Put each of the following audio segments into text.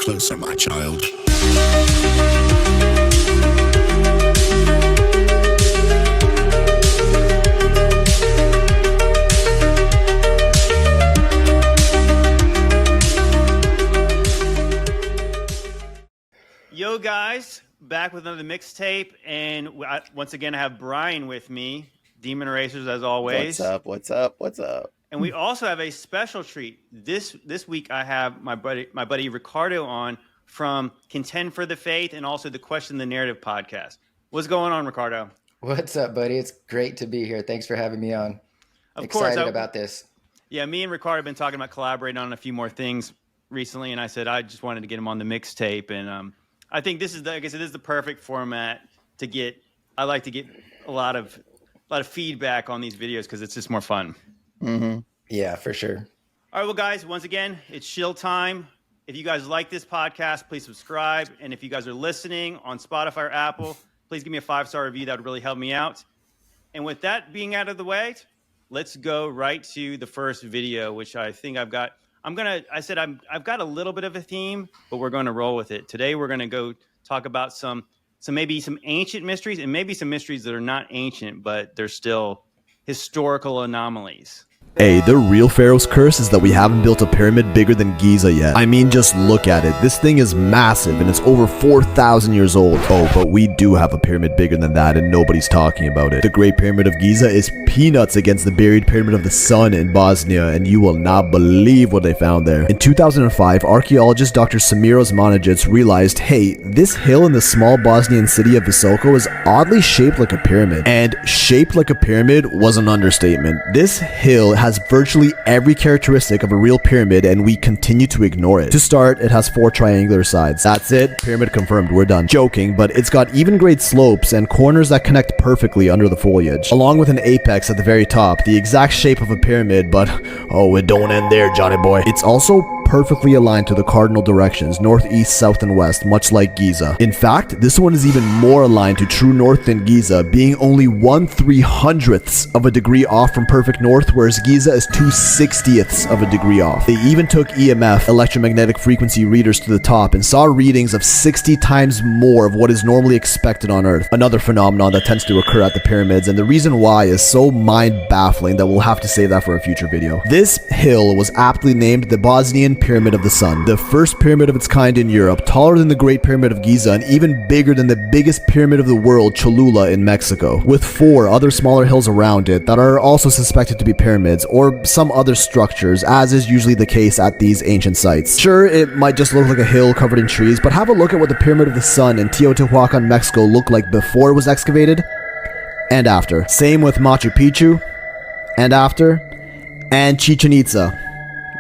closer, my child. Yo guys, back with another mixtape, and once again I have Bryan with me, Demon Racers as always. What's up? And we also have a special treat. This week I have my buddy Ricardo on from Contend for the Faith and also the Question the Narrative podcast. What's going on, Ricardo? What's up, buddy? It's great to be here. Thanks for having me on. Excited about this. Yeah, me and Ricardo have been talking about collaborating on a few more things recently, and I said I just wanted to get him on the mixtape, and I think this is the perfect format to get. I like to get a lot of feedback on these videos because it's just more fun. Mm-hmm. Yeah, for sure. All right, well, guys, once again, it's shill time. If you guys like this podcast, please subscribe. And if you guys are listening on Spotify or Apple, please give me a 5-star review. That would really help me out. And with that being out of the way, let's go right to the first video, which I think I've got. I've got a little bit of a theme, but we're going to roll with it. Today, we're going to go talk about some ancient mysteries and maybe some mysteries that are not ancient, but they're still historical anomalies. Hey, the real Pharaoh's curse is that we haven't built a pyramid bigger than Giza yet. I mean, just look at it. This thing is massive and it's over 4,000 years old. Oh, but we do have a pyramid bigger than that and nobody's talking about it. The Great Pyramid of Giza is peanuts against the buried Pyramid of the Sun in Bosnia, and you will not believe what they found there. In 2005, archaeologist Dr. Samir Osmanagic realized, hey, this hill in the small Bosnian city of Visoko is oddly shaped like a pyramid. And shaped like a pyramid was an understatement. This hill has virtually every characteristic of a real pyramid, and we continue to ignore it. To start, it has 4 triangular sides. That's it, pyramid confirmed, we're done. Joking, but it's got even grade slopes and corners that connect perfectly under the foliage, along with an apex at the very top, the exact shape of a pyramid, but oh, it don't end there, Johnny boy. It's also perfectly aligned to the cardinal directions, north, east, south, and west, much like Giza. In fact, this one is even more aligned to true north than Giza, being only 1/300th of a degree off from perfect north, whereas Giza is 2/60ths of a degree off. They even took EMF, electromagnetic frequency readers, to the top and saw readings of 60 times more of what is normally expected on Earth. Another phenomenon that tends to occur at the pyramids, and the reason why is so mind-baffling that we'll have to save that for a future video. This hill was aptly named the Bosnian Pyramid of the Sun, the first pyramid of its kind in Europe, taller than the Great Pyramid of Giza and even bigger than the biggest pyramid of the world, Cholula in Mexico, with 4 other smaller hills around it that are also suspected to be pyramids or some other structures, as is usually the case at these ancient sites. Sure, it might just look like a hill covered in trees, but have a look at what the Pyramid of the Sun in Teotihuacan, Mexico looked like before it was excavated and after. Same with Machu Picchu and after, and Chichen Itza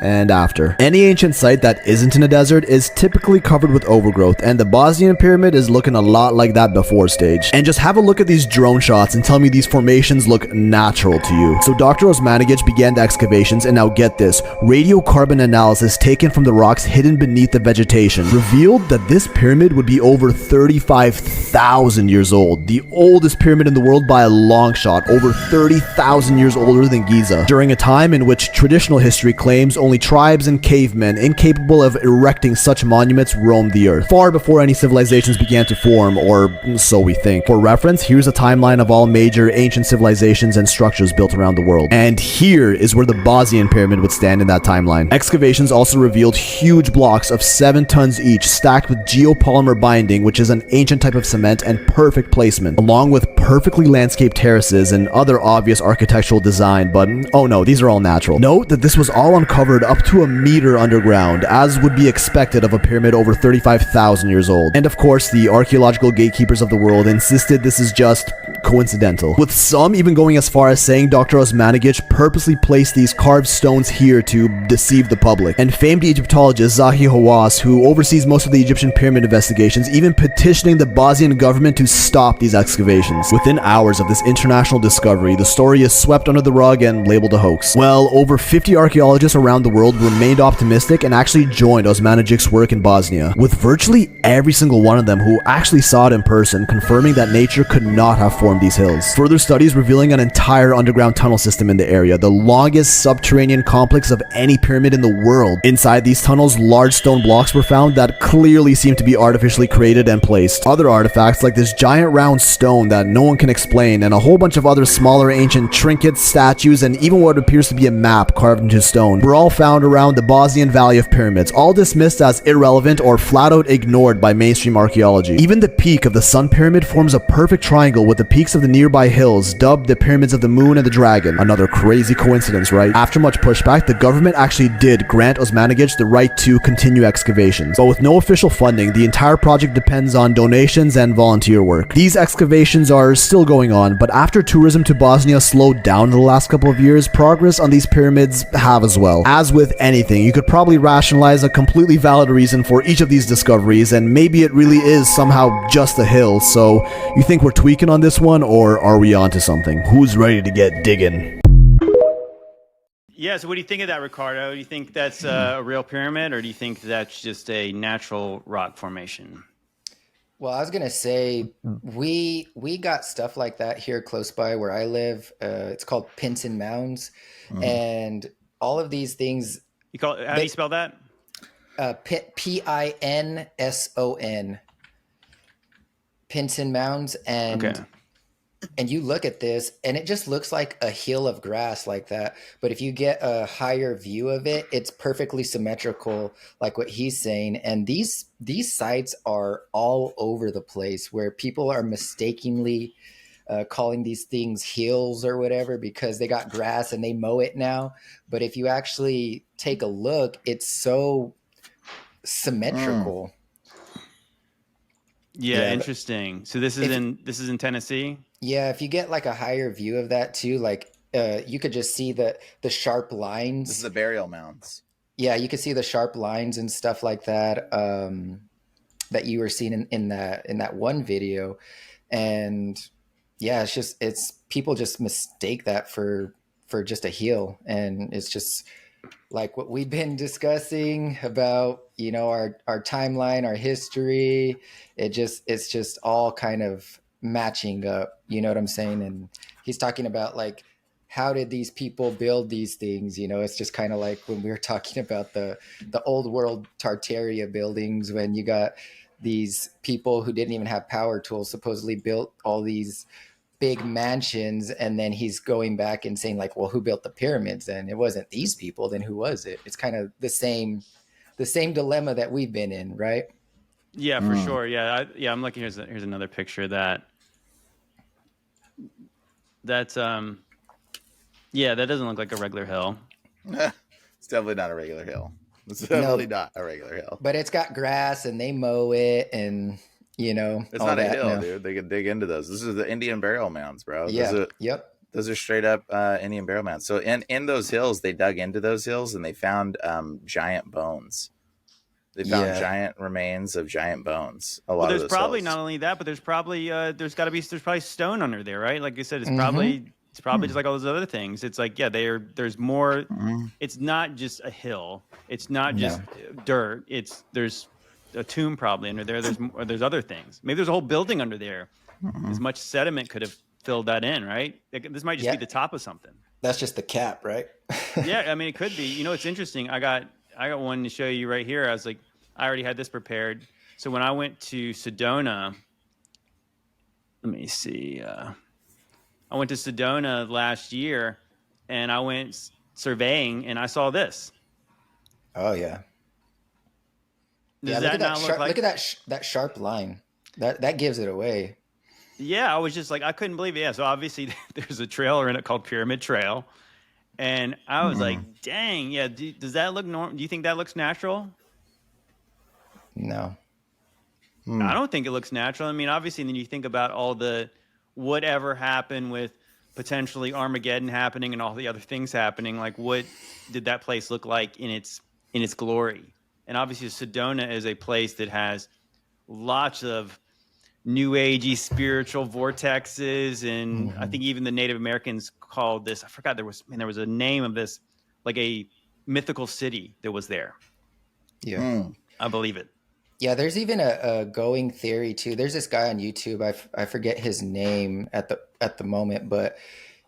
and after. Any ancient site that isn't in a desert is typically covered with overgrowth, and the Bosnian pyramid is looking a lot like that before stage. And just have a look at these drone shots and tell me these formations look natural to you. So Dr. Osmanagic began the excavations, and now get this, radiocarbon analysis taken from the rocks hidden beneath the vegetation revealed that this pyramid would be over 35,000 years old, the oldest pyramid in the world by a long shot, over 30,000 years older than Giza, during a time in which traditional history claims only tribes and cavemen incapable of erecting such monuments roamed the earth, far before any civilizations began to form, or so we think. For reference, here's a timeline of all major ancient civilizations and structures built around the world. And here is where the Bosnian pyramid would stand in that timeline. Excavations also revealed huge blocks of 7 tons each, stacked with geopolymer binding, which is an ancient type of cement, and perfect placement, along with perfectly landscaped terraces and other obvious architectural design, but oh no, these are all natural. Note that this was all uncovered up to a meter underground, as would be expected of a pyramid over 35,000 years old. And of course, the archaeological gatekeepers of the world insisted this is just coincidental, with some even going as far as saying Dr. Osmanagic purposely placed these carved stones here to deceive the public. And famed Egyptologist Zahi Hawass, who oversees most of the Egyptian pyramid investigations, even petitioning the Bosnian government to stop these excavations. Within hours of this international discovery, the story is swept under the rug and labeled a hoax. Well, over 50 archaeologists around the world remained optimistic and actually joined Osmanagic's work in Bosnia, with virtually every single one of them who actually saw it in person confirming that nature could not have formed formed these hills. Further studies revealing an entire underground tunnel system in the area, the longest subterranean complex of any pyramid in the world. Inside these tunnels, large stone blocks were found that clearly seemed to be artificially created and placed. Other artifacts like this giant round stone that no one can explain, and a whole bunch of other smaller ancient trinkets, statues, and even what appears to be a map carved into stone were all found around the Bosnian Valley of Pyramids, all dismissed as irrelevant or flat out ignored by mainstream archaeology. Even the peak of the Sun Pyramid forms a perfect triangle with the peaks of the nearby hills dubbed the Pyramids of the Moon and the Dragon. Another crazy coincidence, right? After much pushback, the government actually did grant Osmanagic the right to continue excavations, but with no official funding, the entire project depends on donations and volunteer work. These excavations are still going on, but after tourism to Bosnia slowed down in the last couple of years, progress on these pyramids have as well. As with anything, you could probably rationalize a completely valid reason for each of these discoveries, and maybe it really is somehow just a hill. So you think we're tweaking on this one, or are we onto something? Who's ready to get digging? Yeah, so what do you think of that, Ricardo? Do you think that's a real pyramid, or do you think that's just a natural rock formation? Well, I was gonna say we got stuff like that here close by where I live. It's called pins and mounds, and all of these things. How do you spell that? Pinson. Pins and mounds, and Okay. and you look at this, and it just looks like a hill of grass like that. But if you get a higher view of it, it's perfectly symmetrical, like what he's saying. And these sites are all over the place, where people are mistakenly calling these things hills or whatever because they got grass and they mow it now. But if you actually take a look, it's so symmetrical. Yeah, interesting. So this is in Tennessee? Yeah, if you get like a higher view of that too, like you could just see the sharp lines. This is the burial mounds. Yeah, you could see the sharp lines and stuff like that that you were seeing in that one video. And yeah, it's people just mistake that for just a heel, and it's just like what we've been discussing about, our timeline, our history. It's just all kind of matching up, you know what I'm saying? And he's talking about like, how did these people build these things? It's just kind of like when we were talking about the old world Tartaria buildings, when you got these people who didn't even have power tools supposedly built all these big mansions, and then he's going back and saying like, well, who built the pyramids? Then it wasn't these people, then who was it? It's kind of the same dilemma that we've been in, right? Yeah, for sure. Yeah, I'm looking. Here's another picture of that. That's yeah, that doesn't look like a regular hill. It's definitely not a regular hill. It's definitely not a regular hill. But it's got grass and they mow it, and it's all not a that hill, now. dude. They can dig into those. This is the Indian burial mounds, bro. Yeah. Yep. Those are straight up Indian burial mounds. So in those hills, they dug into those hills and they found giant bones. They found giant remains of giant bones. Well, there's probably not only that, but there's probably there's probably stone under there, right? Like you said, it's probably just like all those other things. It's like, yeah, there's more. It's not just a hill. It's not just dirt. There's a tomb probably under there. There's other things. Maybe there's a whole building under there. As much sediment could have filled that in, right? This might just be the top of something. That's just the cap, right? Yeah, I mean, it could be. It's interesting. I got one to show you right here. I was like, I already had this prepared. So when I went to Sedona, let me see. I went to Sedona last year, and I went surveying, and I saw this. Oh yeah. Does that not look like? Look at that sharp line. That gives it away. Yeah, I was just like, I couldn't believe it. Yeah, so obviously there's a trailer in it called Pyramid Trail, and I was like, dang, yeah. Does that look normal? Do you think that looks natural? No. I don't think it looks natural. I mean, obviously, then you think about all the whatever happened with potentially Armageddon happening and all the other things happening. Like, what did that place look like in its glory? And obviously, Sedona is a place that has lots of new agey spiritual vortexes, and I think even the Native Americans called this, I forgot, there was a name of this, like a mythical city that was there. Yeah. I believe it. Yeah, there's even a going theory too. There's this guy on YouTube. I forget his name at the moment, but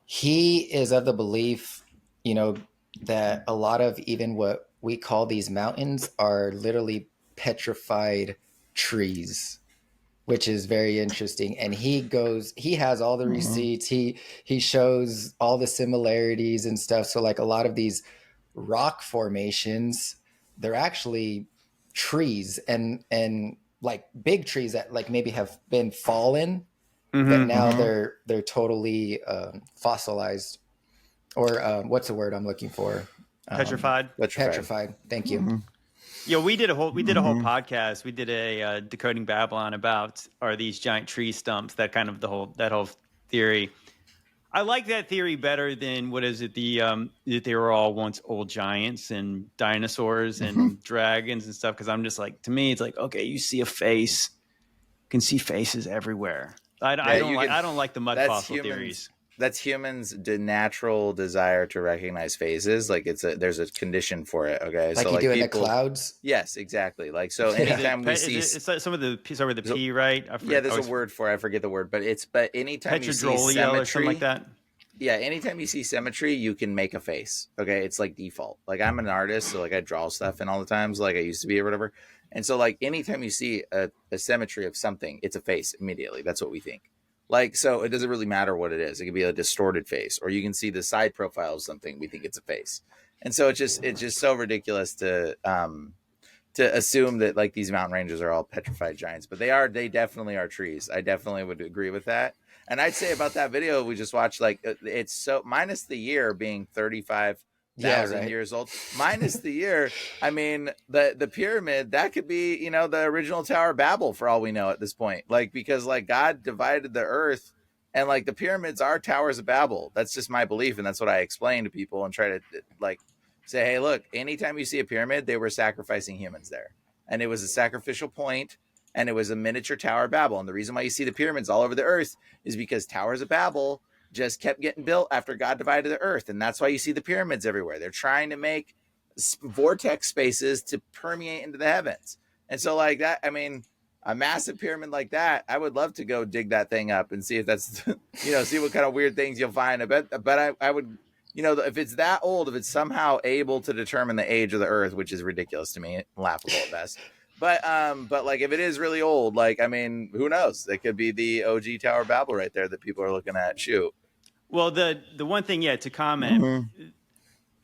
he is of the belief, you know, that a lot of even what we call these mountains are literally petrified trees, which is very interesting. And he has all the receipts. He shows all the similarities and stuff. So like a lot of these rock formations, they're actually trees and like big trees that like maybe have been fallen, that now they're totally fossilized, or what's the word I'm looking for? Petrified. Petrified. Thank you. Yeah, we did a whole podcast. We did a Decoding Babylon about are these giant tree stumps, that kind of that whole theory. I like that theory better than what is it, that they were all once old giants and dinosaurs and dragons and stuff, because I'm just like, to me it's like, okay, you see a face, you can see faces everywhere. I don't like the mud fossil theories. That's humans' natural desire to recognize faces. Like there's a condition for it. Okay, like so you like do in the clouds. Yes, exactly. Like so, anytime we see, it's like some of the start with the P, right? There's a word for it. I forget the word, but anytime you see symmetry, or something like that. Yeah, anytime you see symmetry, you can make a face. Okay, it's like default. Like I'm an artist, so like I draw stuff and all the times, like I used to be or whatever. And so like anytime you see a symmetry of something, it's a face immediately. That's what we think. Like, so it doesn't really matter what it is. It could be a distorted face, or you can see the side profile of something. We think it's a face. And so it's just so ridiculous to assume that like these mountain ranges are all petrified giants, but they definitely are trees. I definitely would agree with that. And I'd say about that video we just watched, like it's so minus the year being 35,000 years old, minus the year. I mean, the pyramid, that could be, the original Tower of Babel for all we know at this point. Like, because like God divided the earth, and like the pyramids are towers of Babel. That's just my belief. And that's what I explain to people and try to like say, hey, look, anytime you see a pyramid, they were sacrificing humans there. And it was a sacrificial point, and it was a miniature Tower of Babel. And the reason why you see the pyramids all over the earth is because towers of Babel just kept getting built after God divided the earth. And that's why you see the pyramids everywhere. They're trying to make vortex spaces to permeate into the heavens. And so like that, I mean, a massive pyramid like that, I would love to go dig that thing up and see if that's, see what kind of weird things you'll find. But I would, if it's that old, if it's somehow able to determine the age of the earth, which is ridiculous to me, laughable at best. But like if it is really old, like, I mean, who knows? It could be the OG Tower of Babel right there that people are looking at. Shoot. Well, the one thing, to comment,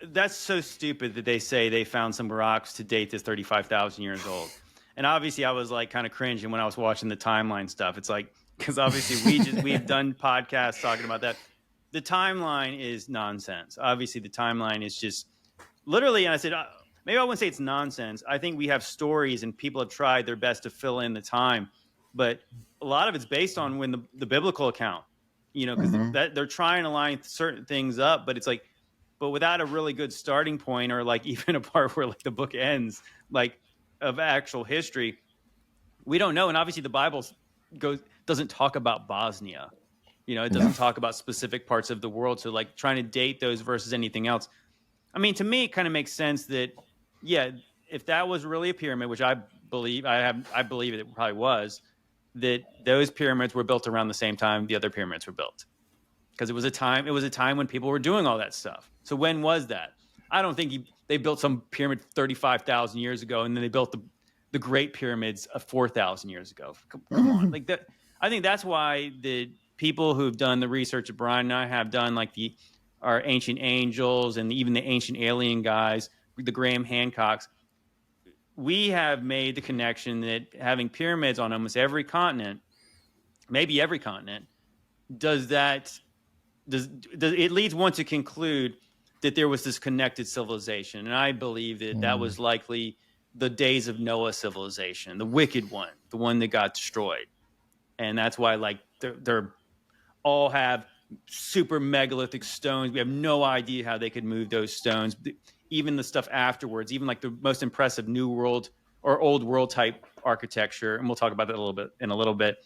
that's so stupid that they say they found some rocks to date this 35,000 years old. And obviously I was like kind of cringing when I was watching the timeline stuff. It's like, because obviously we've done podcasts talking about that. The timeline is nonsense. Obviously the timeline is just literally, and I said, maybe I wouldn't say it's nonsense. I think we have stories and people have tried their best to fill in the time, but a lot of it's based on when the biblical account, because they're trying to line certain things up, but it's like, but without a really good starting point, or like even a part where like the book ends, like of actual history, we don't know. And obviously the Bible doesn't talk about Bosnia, it doesn't talk about specific parts of the world. So like trying to date those versus anything else. I mean, to me, it kind of makes sense that, if that was really a pyramid, which I believe it probably was, that those pyramids were built around the same time the other pyramids were built, because it was a time when people were doing all that stuff. So when was that? I don't think they built some pyramid 35,000 years ago, and then they built the Great Pyramids of 4,000 years ago. Come on, like that. I think that's why the people who've done the research that Bryan and I have done, like our ancient angels and even the ancient alien guys, the Graham Hancocks, we have made the connection that having pyramids on almost every continent, maybe every continent, does it leads one to conclude that there was this connected civilization. And I believe that was likely the days of Noah's civilization, the wicked one, the one that got destroyed. And that's why like they're all have super megalithic stones. We have no idea how they could move those stones. Even the stuff afterwards, even like the most impressive New World or Old World type architecture, and we'll talk about that in a little bit.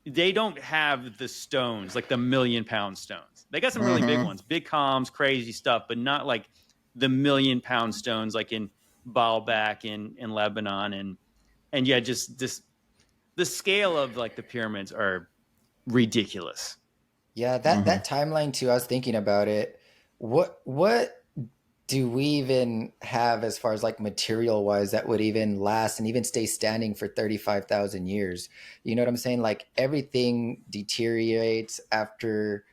They don't have the stones, like the 1,000,000-pound stones. They got some really big ones, big columns, crazy stuff, but not like the 1,000,000-pound stones like in Baalbek in Lebanon and And yeah, just this the scale of like the pyramids are ridiculous. Yeah, that timeline too. I was thinking about it. What do we even have as far as like material wise that would even last and even stay standing for 35,000 years? You know what I'm saying? Like everything deteriorates after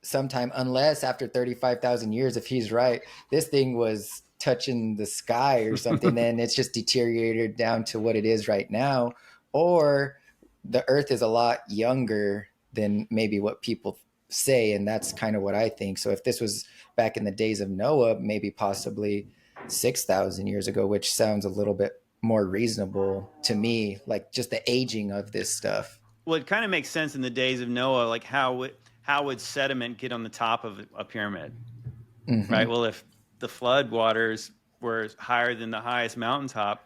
some time, unless after 35,000 years, if he's right, this thing was touching the sky or something, then it's just deteriorated down to what it is right now. Or the earth is a lot younger than maybe what people say. And that's kind of what I think. So if this was back in the days of Noah, maybe possibly 6,000 years ago, which sounds a little bit more reasonable to me, like just the aging of this stuff. Well, it kind of makes sense in the days of Noah, like how would sediment get on the top of a pyramid, right? Well, if the flood waters were higher than the highest mountaintop,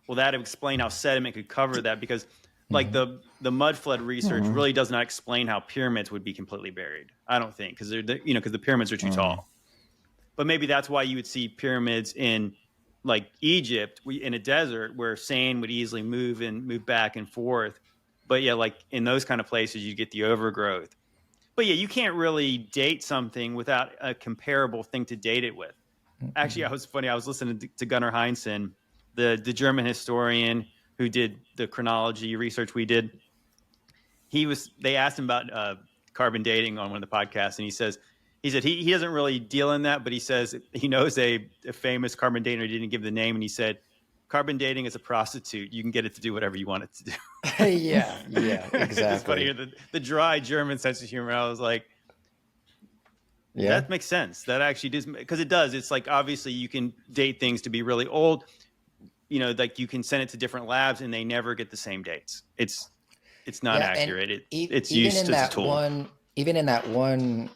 well, that would explain how sediment could cover that, because like the mud flood research really does not explain how pyramids would be completely buried. I don't think, because because the pyramids are too tall. But maybe that's why you would see pyramids in like Egypt in a desert where sand would easily move back and forth. But yeah, like in those kind of places, you get the overgrowth. But yeah, you can't really date something without a comparable thing to date it with. Actually, I was listening to Gunnar Heinsohn, the German historian who did the chronology research we did. They asked him about carbon dating on one of the podcasts, and he said he doesn't really deal in that, but he says he knows a famous carbon dater. He didn't give the name, and he said carbon dating is a prostitute. You can get it to do whatever you want it to do. yeah, exactly. It's funny, the dry German sense of humor. I was like, yeah, that makes sense. That actually does, because it does. It's like, obviously you can date things to be really old. Like you can send it to different labs and they never get the same dates. It's not accurate. It's used as a tool. Even in that one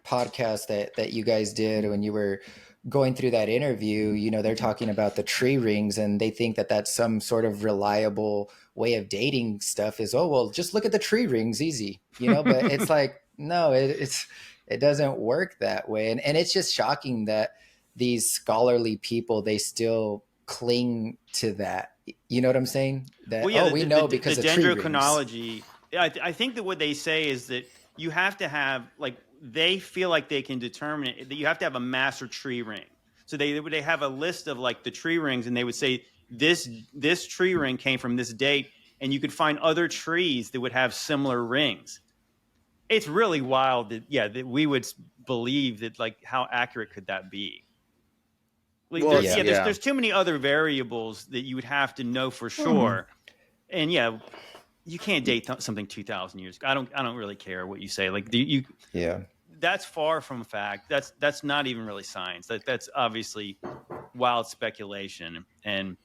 podcast that you guys did when you were going through that interview, they're talking about the tree rings, and they think that that's some sort of reliable way of dating stuff. Is, oh, well, just look at the tree rings, easy, but it's like, no, it doesn't work that way. And it's just shocking that these scholarly people, they still cling to that. You know what I'm saying? That, we know because of tree rings. Dendrochronology, I think that what they say is that you have to have, like, they feel like they can determine it, that you have to have a master tree ring. So they have a list of like the tree rings, and they would say this tree ring came from this date, and you could find other trees that would have similar rings. It's really wild that we would believe that, like, how accurate could that be? Like, there's too many other variables that you would have to know for sure. And you can't date something 2,000 years ago. I don't really care what you say. Like, that's far from fact. That's not even really science. That's obviously wild speculation. And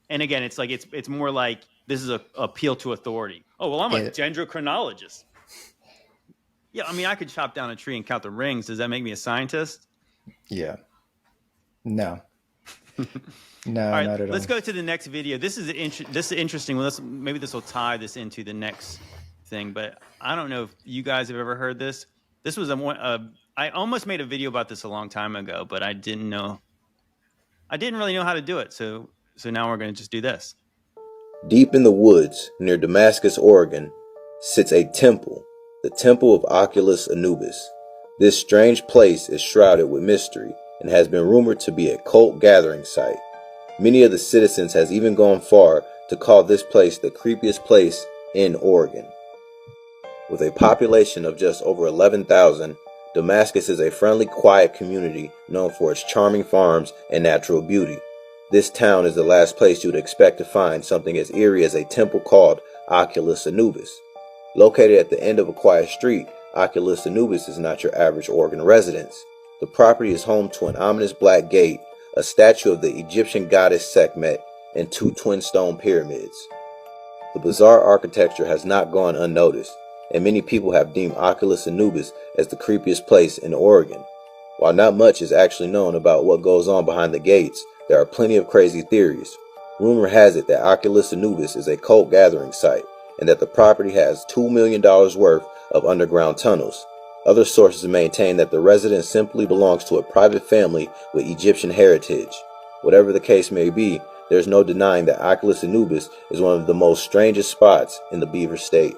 again, it's like it's more like this is a appeal to authority. Oh, well, I'm a dendrochronologist. Yeah, I mean, I could chop down a tree and count the rings. Does that make me a scientist? Yeah. No. No, all right, not at all. Let's go to the next video. This is interesting. Well, maybe this will tie this into the next thing, but I don't know if you guys have ever heard this. This was I almost made a video about this a long time ago, but I didn't really know how to do it. So now we're going to just do this. Deep in the woods near Damascus, Oregon, sits a temple, the Temple of Oculus Anubis. This strange place is shrouded with mystery and has been rumored to be a cult gathering site. Many of the citizens has even gone far to call this place the creepiest place in Oregon. With a population of just over 11,000, Damascus is a friendly, quiet community known for its charming farms and natural beauty. This town is the last place you would expect to find something as eerie as a temple called Oculus Anubis. Located at the end of a quiet street, Oculus Anubis is not your average Oregon residence. The property is home to an ominous black gate, a statue of the Egyptian goddess Sekhmet, and 2 twin stone pyramids. The bizarre architecture has not gone unnoticed, and many people have deemed Oculus Anubis as the creepiest place in Oregon. While not much is actually known about what goes on behind the gates, there are plenty of crazy theories. Rumor has it that Oculus Anubis is a cult gathering site, and that the property has $2 million worth of underground tunnels. Other sources maintain that the residence simply belongs to a private family with Egyptian heritage. Whatever the case may be, there's no denying that Oculus Anubis is one of the most strangest spots in the Beaver State.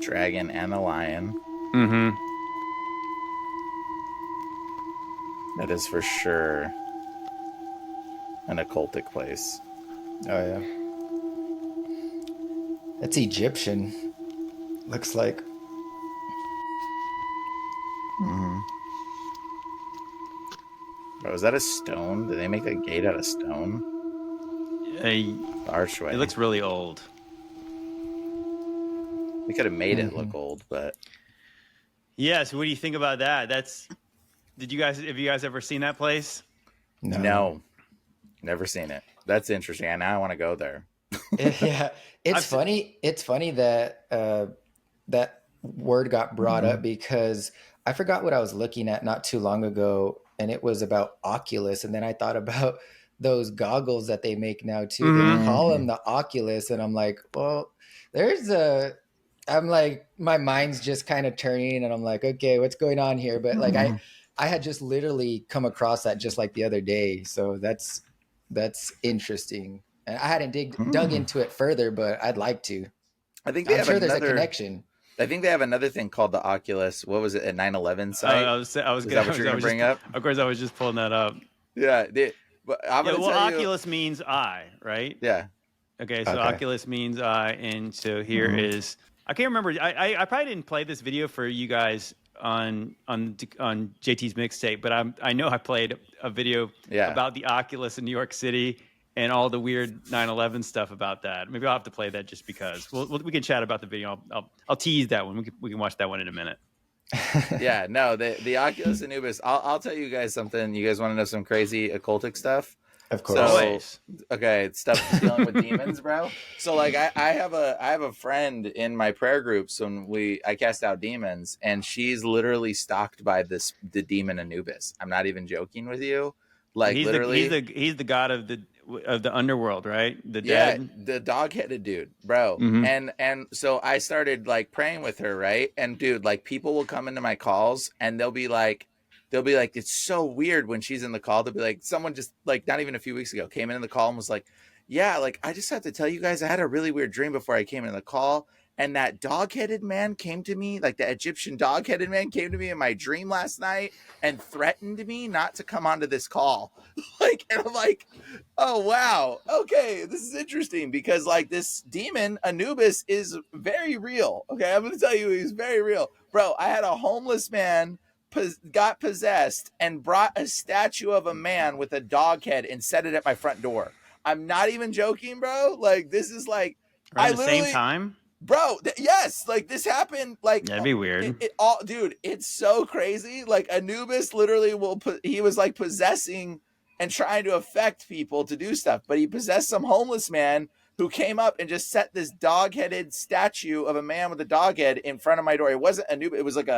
Dragon and a lion. Mm-hmm. That is for sure an occultic place. Oh yeah. It's Egyptian. Looks like. Mm-hmm. Oh, is that a stone? Did they make a gate out of stone? The archway. It looks really old. We could have made it look old, but yeah. So what do you think about that? Have you guys ever seen that place? No, never seen it. That's interesting. And now I want to go there. Yeah, it's funny. It's funny that that word got brought up because I forgot what I was looking at not too long ago, and it was about Oculus, and then I thought about those goggles that they make now too. Mm-hmm. They call them the Oculus, and I'm like, well, I'm like, my mind's just kind of turning, and I'm like, okay, what's going on here? But like, I had just literally come across that just like the other day, so that's interesting. And I hadn't dug into it further, but I'd like to. I think I'm sure there's a connection. I think they have another thing called the Oculus. What was it, at 9/11 site? I was that what you're going to bring up? Of course, I was just pulling that up. Yeah. Oculus means eye, right? Yeah. Okay, so Oculus means eye, and so here is. I can't remember. I probably didn't play this video for you guys on JT's mixtape, but I know I played a video about the Oculus in New York City and all the weird 9/11 stuff about that. Maybe I'll have to play that just because. We can chat about the video. I'll tease that one. We can watch that one in a minute. Yeah, no, the Oculus Anubis. I'll tell you guys something. You guys want to know some crazy occultic stuff? Of course. Okay, stuff dealing with demons, bro. So like I have a friend in my prayer groups when I cast out demons, and she's literally stalked by the demon Anubis. I'm not even joking with you. Like he's the god of the underworld, right? The dead. Yeah, the dog-headed dude, bro. And so I started like praying with her, right? And dude, like people will come into my calls and they'll be like, it's so weird when she's in the call. They'll be like, someone just like not even a few weeks ago came in the call and was like, yeah, like I just have to tell you guys, I had a really weird dream before I came in the call. And that dog-headed man came to me, like the Egyptian dog-headed man came to me in my dream last night and threatened me not to come onto this call. Like, and I'm like, oh, wow. Okay, this is interesting because like this demon Anubis is very real. Okay, I'm going to tell you, he's very real. Bro, I had a homeless man got possessed and brought a statue of a man with a dog head and set it at my front door. I'm not even joking, bro. Like, this is like... At the same time? Bro, yes, like this happened. Like that'd be weird. Dude, it's so crazy. Like Anubis literally he was like possessing and trying to affect people to do stuff, but he possessed some homeless man who came up and just set this dog-headed statue of a man with a dog head in front of my door. It wasn't Anubis. It was like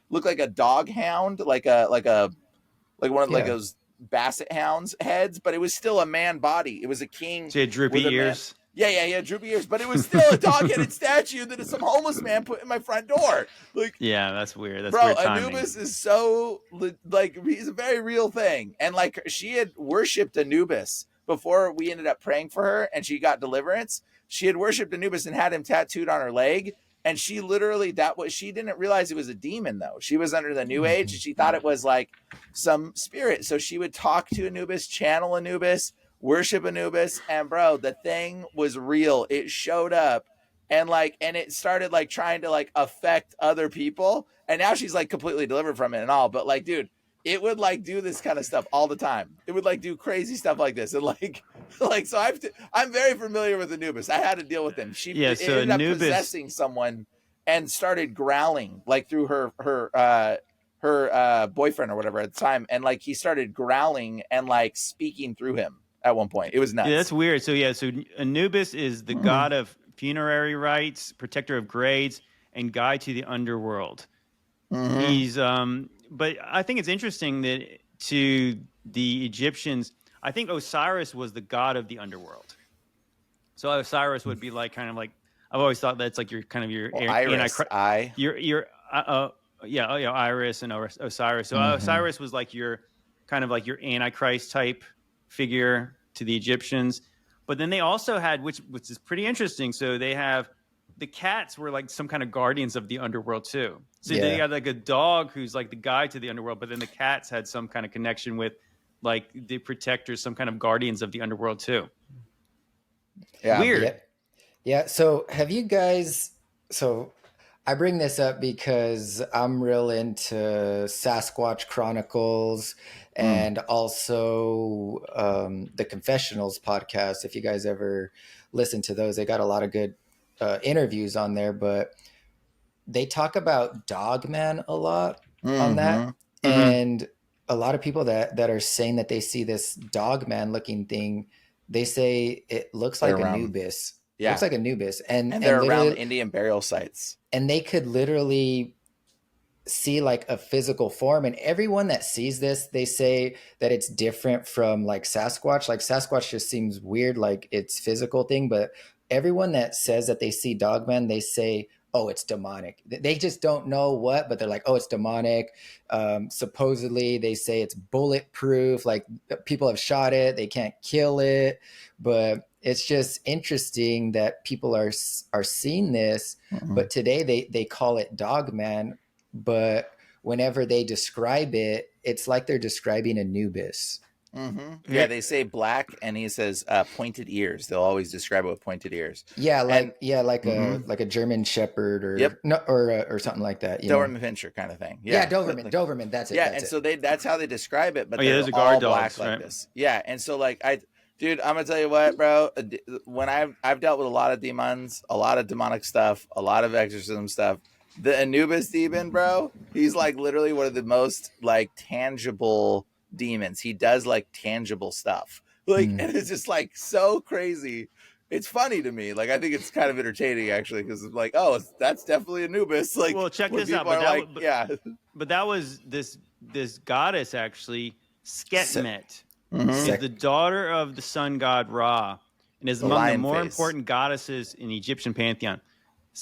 looked like a dog hound, like one of like those basset hounds heads, but it was still a man body. It was a king. So he had droopy ears. Yeah, droopy ears, but it was still a dog-headed statue that some homeless man put in my front door. Like, yeah, that's weird. That's bro, weird timing. Anubis is so like he's a very real thing, and like she had worshipped Anubis before we ended up praying for her, and she got deliverance. She had worshipped Anubis and had him tattooed on her leg, and she literally she didn't realize it was a demon though. She was under the New Age, and she thought it was like some spirit. So she would talk to Anubis, channel Anubis, worship Anubis, and bro, the thing was real. It showed up and it started like trying to like affect other people, and now she's like completely delivered from it and all. But like, dude, it would like do this kind of stuff all the time. It would like do crazy stuff like this, and like so I'm very familiar with Anubis. I had to deal with him. She ended up possessing someone and started growling like through her boyfriend or whatever at the time, and like he started growling and like speaking through him. At one point, it was nuts. Yeah, that's weird. So Anubis is the god of funerary rites, protector of graves, and guide to the underworld. Mhm. He's but I think it's interesting that to the Egyptians, I think Osiris was the god of the underworld. So Osiris would be like kind of like, I've always thought that's like your kind of your Well, Iris, antichrist, I. your yeah, oh, yeah, Iris and Osiris. So Mhm. Osiris was like your kind of like your antichrist type figure to the Egyptians. But then they also had, which is pretty interesting. So they have the cats were like some kind of guardians of the underworld too. So they Yeah. got like a dog who's like the guide to the underworld, but then the cats had some kind of connection with like the protectors, some kind of guardians of the underworld too. Yeah. Weird. Yeah. Yeah. So have you guys? So I bring this up because I'm real into Sasquatch Chronicles and also the Confessionals podcast. If you guys ever listen to those, they got a lot of good interviews on there. But they talk about Dogman a lot on that, Mhm. and a lot of people that are saying that they see this Dogman looking thing. They say it looks They're like around. Anubis. Yeah. Looks like Anubis, And and they're literally, around Indian burial sites. and they could literally see like a physical form. And everyone that sees this, they say that it's different from like Sasquatch. Like Sasquatch just seems weird, like it's physical thing. But everyone that says that they see Dogman, they say, oh, it's demonic. They just don't know what, but they're like, oh, it's demonic. Supposedly they say it's bulletproof. Like people have shot it, they can't kill it. But it's just interesting that people are seeing this. Mhm. But today they call it Dogman. But whenever they describe it, it's like they're describing Anubis. Mm-hmm. Yeah, they say black, and he says pointed ears. They'll always describe it with pointed ears. Yeah, like And- yeah, like Mhm. a German Shepherd or Yep. no, or something like that. You know? Doberman Pinscher kind of thing. Yeah, Like- Doberman. That's it. yeah, that's and it. so that's how they describe it. But Oh, yeah, they're those are guard all black dogs, like right? this. Yeah, and so like dude, I'm gonna tell you what, bro. When I've dealt with a lot of demons, a lot of demonic stuff, a lot of exorcism stuff. The Anubis demon, bro, he's like literally one of the most like tangible demons. He does like tangible stuff. Like, and it's just like so crazy. It's funny to me. Like, I think it's kind of entertaining actually, because it's like, oh, that's definitely Anubis. Like, Well, check when this out, people but are that like, w- yeah, But that was this goddess actually, Sketmet, Mhm. is the daughter of the sun god Ra, and is The among the lion more face. important goddesses in the Egyptian pantheon.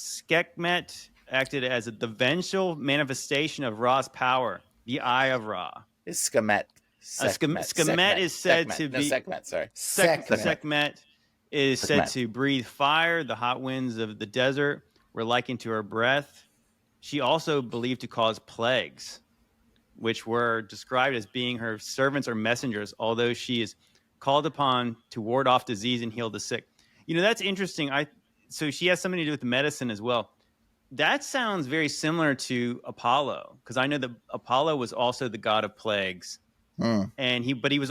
Skekmet acted as the vengeful manifestation of Ra's power, the Eye of Ra. It's Skemet. Skemet is said to be- Sekhmet, sorry. Sekhmet. Sekhmet is said Sekhmet. to breathe fire. The hot winds of the desert were likened to her breath. She also believed to cause plagues, which were described as being her servants or messengers, although she is called upon to ward off disease and heal the sick. You know, that's interesting. So she has something to do with medicine as well. That sounds very similar to Apollo, because I know that Apollo was also the god of plagues. And he was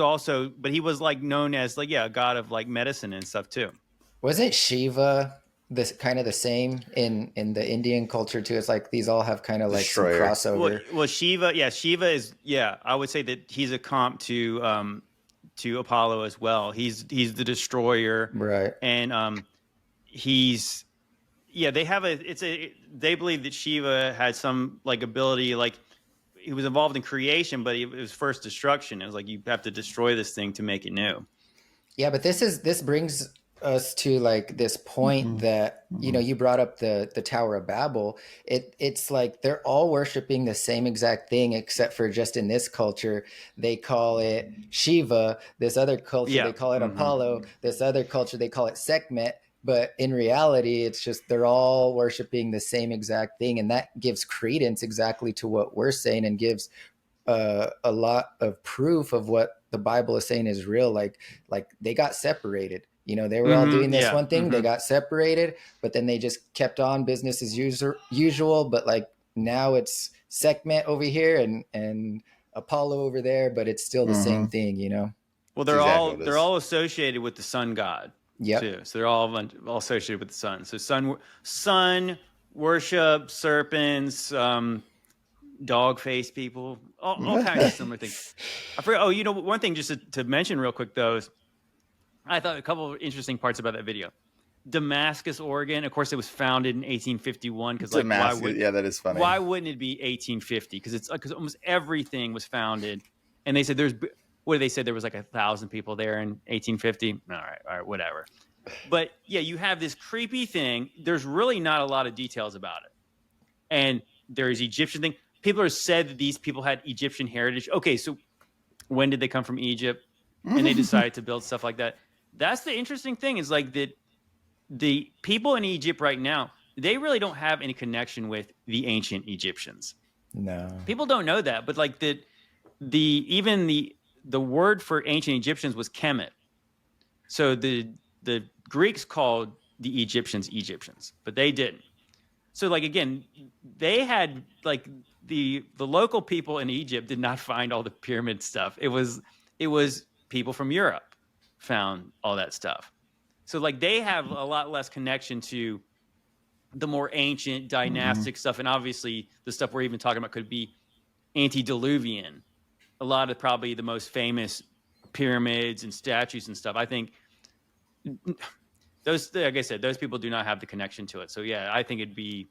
like known as like, a god of like medicine and stuff too. Wasn't Shiva this kind of the same in the Indian culture too? It's like these all have kind of like Destroyer. some crossover. Well, Shiva is, I would say that he's a comp to Apollo as well. He's the destroyer, Right. and they believe that Shiva had some like ability, like he was involved in creation, but it was first destruction. It was like you have to destroy this thing to make it new. Yeah, but this brings us to like this point that you brought up the Tower of Babel. It's like they're all worshiping the same exact thing, except for just in this culture they call it Shiva. This other culture they call it Apollo. This other culture they call it Sekhmet. But in reality, it's just they're all worshiping the same exact thing, and that gives credence exactly to what we're saying, and gives a lot of proof of what the Bible is saying is real. Like they got separated. They were all doing this one thing. They got separated, but then they just kept on business as usual. But like now it's Sekhmet over here and Apollo over there, but it's still the same thing. Well, they're exactly what it is. all associated with the sun god. Yep. Too. So they're all associated with the sun. So sun worship, serpents, dog face people, all kinds of similar things. I forgot. Oh, one thing just to mention real quick though is I thought a couple of interesting parts about that video. Damascus, Oregon. Of course, it was founded in 1851 because yeah, that is funny. Why wouldn't it be 1850? Because almost everything was founded, and they said what did they say? There was like 1,000 people there in 1850. All right, whatever. But yeah, you have this creepy thing. There's really not a lot of details about it, and there's Egyptian thing. People have said that these people had Egyptian heritage. Okay, so when did they come from Egypt? And they decided to build stuff like that. That's the interesting thing is like that. The people in Egypt right now, they really don't have any connection with the ancient Egyptians. No, people don't know that. But like the word for ancient Egyptians was Kemet. So the Greeks called the Egyptians, but they didn't. So like again, they had like the local people in Egypt did not find all the pyramid stuff. It was people from Europe found all that stuff. So like they have a lot less connection to the more ancient dynastic stuff. And obviously the stuff we're even talking about could be antediluvian. A lot of probably the most famous pyramids and statues and stuff. I think those, like I said, those people do not have the connection to it. So yeah, I think it'd be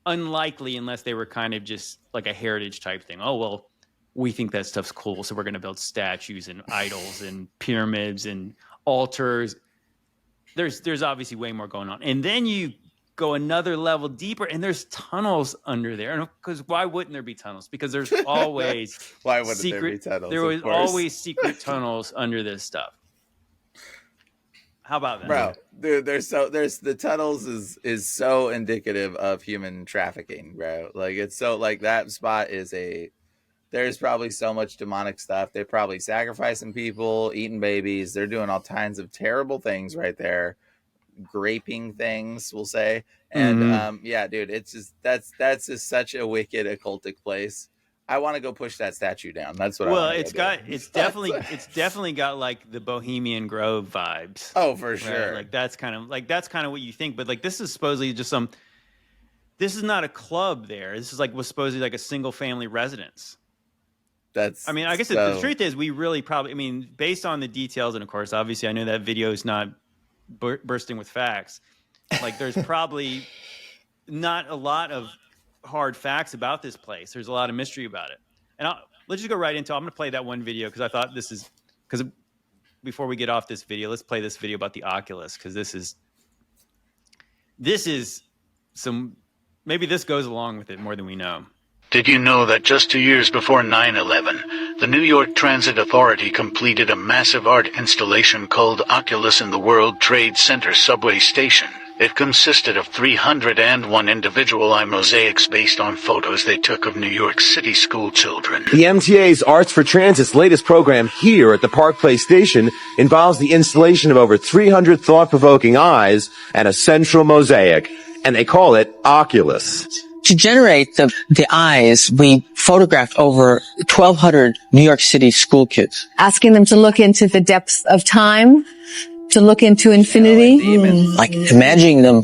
unlikely unless they were kind of just like a heritage type thing. Oh, well, we think that stuff's cool, so we're going to build statues and idols and pyramids and altars. There's obviously way more going on. And then you go another level deeper and there's tunnels under there. And because why wouldn't there be tunnels? Because there's always why wouldn't there be tunnels? There was always secret tunnels under this stuff. How about that? Bro, dude, there's the tunnels is so indicative of human trafficking, bro. Like it's so like that spot there's probably so much demonic stuff. They're probably sacrificing people, eating babies. They're doing all kinds of terrible things right there. Graping things, we'll say. And yeah, dude, it's just that's just such a wicked occultic place. I want to go push that statue down. That's what it's definitely got like the Bohemian Grove vibes. Oh, for sure. Right? Like that's kind of what you think. But like this is supposedly just this is not a club there. This is was supposedly like a single family residence. I guess the truth is we really probably, based on the details, and of course, obviously I know that video is not bursting with facts. Like there's probably not a lot of hard facts about this place. There's a lot of mystery about it. And let's just go right into, I'm going to play that one video because I thought because before we get off this video, let's play this video about the Oculus because this is maybe this goes along with it more than we know. Did you know that just 2 years before 9/11, the New York Transit Authority completed a massive art installation called Oculus in the World Trade Center subway station? It consisted of 301 individual eye mosaics based on photos they took of New York City school children. The MTA's Arts for Transit's latest program here at the Park Place Station involves the installation of over 300 thought-provoking eyes and a central mosaic, and they call it Oculus. To generate the eyes, we photographed over 1,200 New York City school kids. Asking them to look into the depths of time, to look into infinity. Like imagining them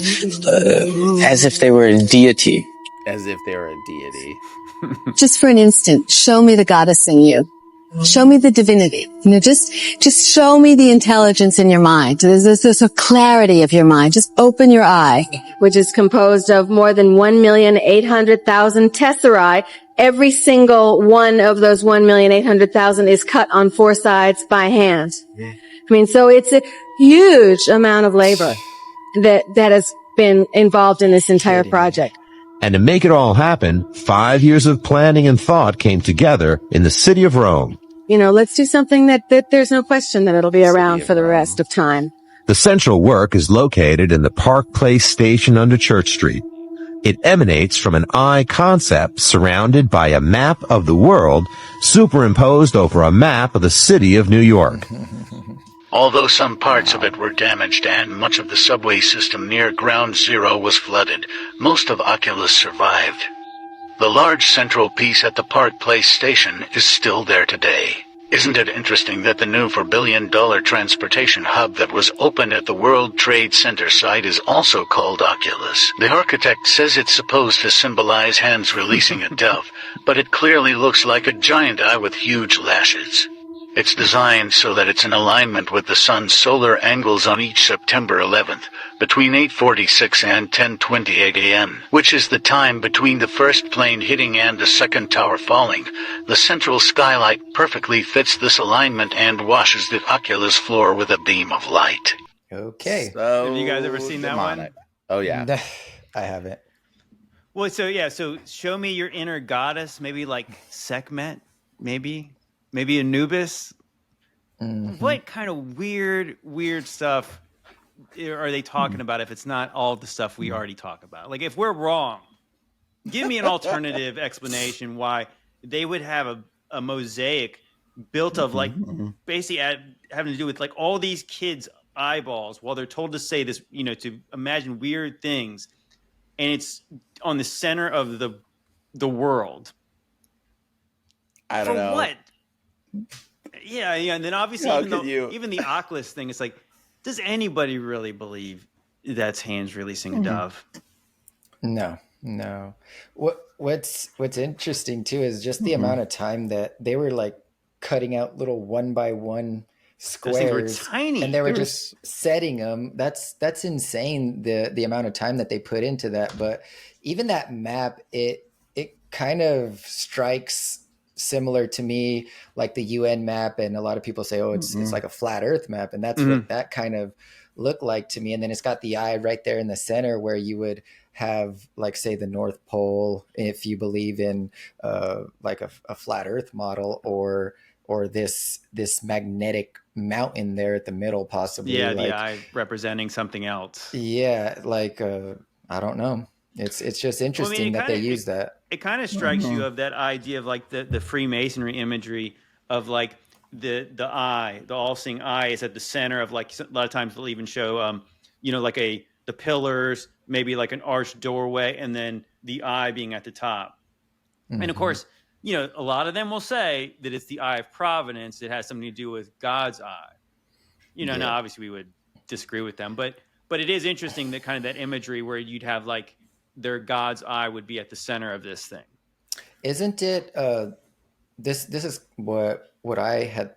as if they were a deity. As if they were a deity. Just for an instant, show me the goddess in you. Show me the divinity. Just show me the intelligence in your mind. There's a clarity of your mind. Just open your eye. Which is composed of more than 1,800,000 tesserae. Every single one of those 1,800,000 is cut on 4 sides by hand. So it's a huge amount of labor that has been involved in this entire project. And to make it all happen, 5 years of planning and thought came together in the city of Rome. Let's do something that there's no question that it'll be around for the rest of time. The central work is located in the Park Place Station under Church Street. It emanates from an eye concept surrounded by a map of the world superimposed over a map of the city of New York. Although some parts of it were damaged and much of the subway system near Ground Zero was flooded, most of Oculus survived. The large central piece at the Park Place station is still there today. Isn't it interesting that the new $4 billion transportation hub that was opened at the World Trade Center site is also called Oculus? The architect says it's supposed to symbolize hands releasing a dove, but it clearly looks like a giant eye with huge lashes. It's designed so that it's in alignment with the sun's solar angles on each September 11th, between 8:46 and 10:28 a.m., which is the time between the first plane hitting and the second tower falling. The central skylight perfectly fits this alignment and washes the Oculus floor with a beam of light. Okay. So Have you guys ever seen that one? Oh yeah. I haven't. Well, so show me your inner goddess, maybe like Sekhmet, maybe Anubis. Mhm. What kind of weird stuff are they talking about if it's not all the stuff we already talk about? Like, if we're wrong, give me an alternative explanation why they would have a mosaic built of like basically having to do with like all these kids' eyeballs while they're told to say this, to imagine weird things, and it's on the center of the world. I don't know. For what? Yeah, and then obviously even the Oculus thing, it's like, does anybody really believe that's hands releasing a dove? No. What's interesting too is just the amount of time that they were like cutting out little 1 by 1 squares. Those things were tiny, and they were just setting them. That's insane. The amount of time that they put into that. But even that map, it kind of strikes similar to me like the UN map, and a lot of people say, oh, it's like a flat Earth map, and that's what that kind of looked like to me. And then it's got the eye right there in the center where you would have, like, say, the North Pole, if you believe in like a flat Earth model, or this magnetic mountain there at the middle, possibly. Yeah, like, the eye representing something else. Yeah, like I don't know. It's just interesting that they use that. It kind of strikes you of that idea of like the Freemasonry imagery of like the eye, the all-seeing eye is at the center of, like, a lot of times they'll even show like the pillars, maybe like an arched doorway, and then the eye being at the top. And of course, a lot of them will say that it's the eye of providence. It has something to do with God's eye. Now obviously we would disagree with them, but it is interesting that kind of that imagery where you'd have like their God's eye would be at the center of this thing. Isn't it? This is what I had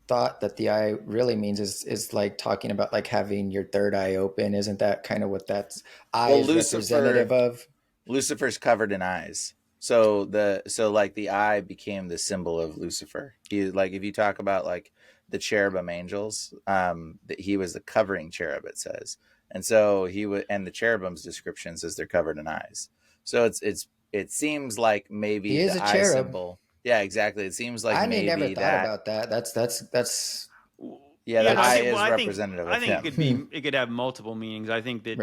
thought that the eye really means is like talking about like having your third eye open. Isn't that kind of what that eye is representative of? Lucifer's covered in eyes. So like the eye became the symbol of Lucifer. He, like, if you talk about like the cherubim angels, that he was the covering cherub, it says. And so he would, and the cherubim's description says they're covered in eyes. So it seems like maybe he is the a eye cherub. Symbol. Yeah, exactly. It seems like I maybe never thought about that. That's the eye is representative of him. I think it could have multiple meanings. I think that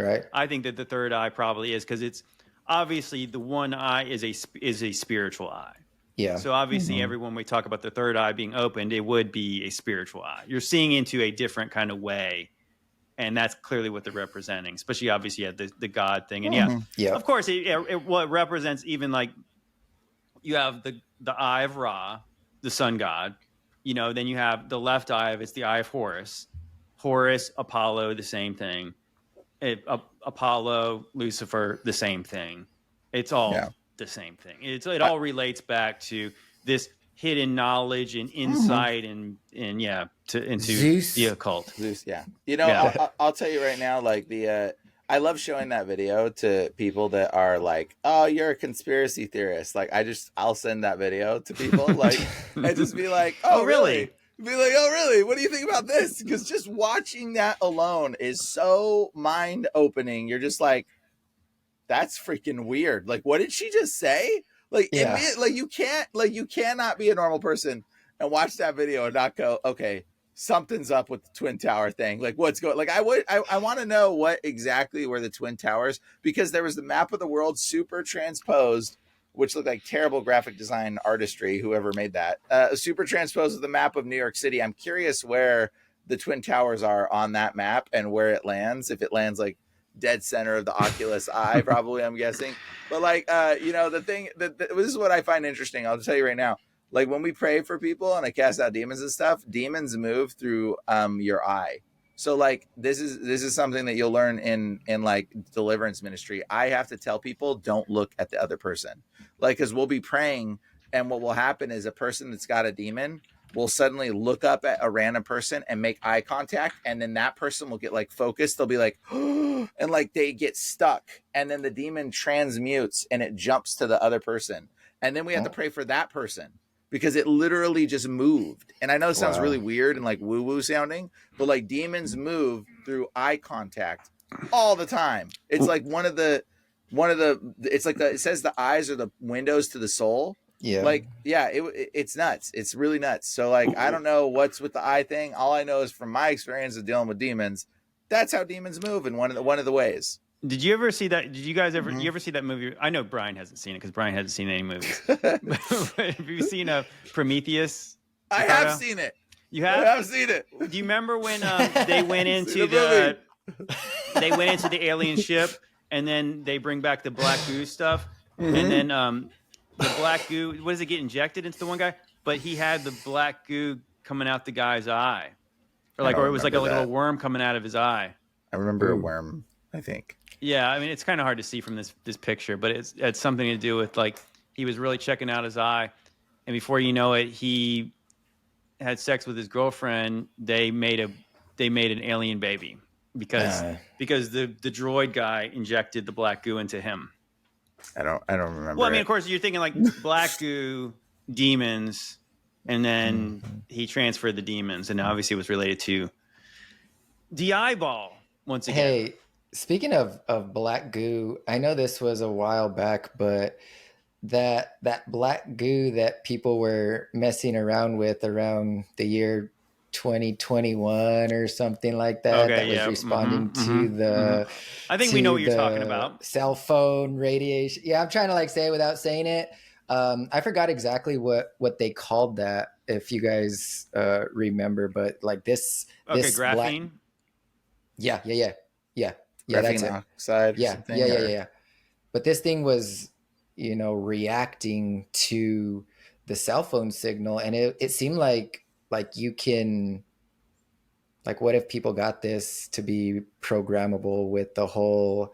the third eye probably is, because it's obviously the one eye is a spiritual eye. Yeah. So obviously everyone we talk about the third eye being opened, it would be a spiritual eye. You're seeing into a different kind of way. And that's clearly what they're representing, especially obviously the God thing. And of course, what represents, even like you have the eye of Ra, the sun god, then you have the left eye of, it's the eye of Horus, Apollo, the same thing. Apollo, Lucifer, the same thing. It's all the same thing. It all relates back to this hidden knowledge and insight into Zeus. The occult. Zeus, I'll tell you right now, like I love showing that video to people that are like, oh, you're a conspiracy theorist. Like I'll send that video to people, like, and just be like, oh, really? Be like, oh, really? What do you think about this? Because just watching that alone is so mind opening. You're just like, that's freaking weird. Like, what did she just say? Like, you cannot be a normal person and watch that video and not go, okay, something's up with the Twin Tower thing. Like, what's going? Like, I want to know what exactly were the Twin Towers, because there was the map of the world super transposed, which looked like terrible graphic design artistry. Whoever made that, super transposed of the map of New York City. I'm curious where the Twin Towers are on that map and where it lands. If it lands like dead center of the Oculus eye, probably, I'm guessing. But like, the thing that this is what I find interesting. I'll tell you right now, like when we pray for people and I cast out demons and stuff, demons move through your eye. So like this is something that you'll learn in like deliverance ministry. I have to tell people, don't look at the other person, like, because we'll be praying and what will happen is a person that's got a demon will suddenly look up at a random person and make eye contact, and then that person will get like focused. They'll be like, and like they get stuck, and then the demon transmutes and it jumps to the other person, and then we have to pray for that person because it literally just moved. And I know it sounds really weird and like woo woo sounding, but like demons move through eye contact all the time. It's like it's like it says the eyes are the windows to the soul. Yeah. Like, yeah, it's nuts. It's really nuts. So like, I don't know what's with the eye thing. All I know is from my experience of dealing with demons, that's how demons move in one of the ways. Did you ever see that? Did you guys ever? You ever see that movie? I know Bryan hasn't seen it because Bryan hasn't seen any movies. But have you seen Prometheus? I have seen it. You have? I have seen it. Do you remember when they went into they went into the alien ship and then they bring back the black goo stuff, and then the black goo, what does it get injected into the one guy? But he had the black goo coming out the guy's eye, or it was like a little worm coming out of his eye. I remember a worm, I think. Yeah, I mean, it's kind of hard to see from this picture, but it's something to do with like he was really checking out his eye, and before you know it, he had sex with his girlfriend. They made an alien baby because the droid guy injected the black goo into him. I don't remember. Well, I mean, of course, you're thinking like black goo, demons, and then he transferred the demons, and obviously it was related to the eyeball once again. Hey, speaking of black goo, I know this was a while back, but that black goo that people were messing around with around the year 2021 or something like that, was responding to the I think we know what you're talking about. Cell phone radiation. Yeah, I'm trying to like say it without saying it. I forgot exactly what they called that, if you guys remember, but like this graphene. Yeah. Graphene That's oxide. Yeah. But this thing was, reacting to the cell phone signal, and it seemed like you can, like, what if people got this to be programmable with the whole,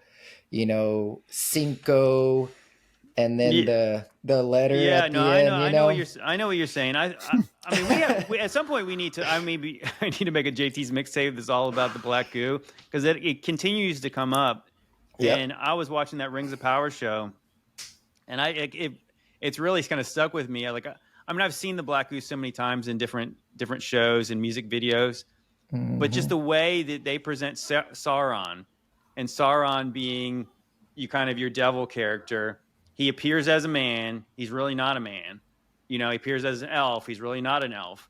Cinco, and then the letter at the end. I know what you're saying. I mean, we at some point we need to. I need to make a JT's mixtape that's all about the black goo, because it continues to come up. Yep. And I was watching that Rings of Power show, and it's really kind of stuck with me. I've seen the black goo so many times in different shows and music videos, but just the way that they present Sauron, and Sauron being your devil character. He appears as a man. He's really not a man. He appears as an elf. He's really not an elf.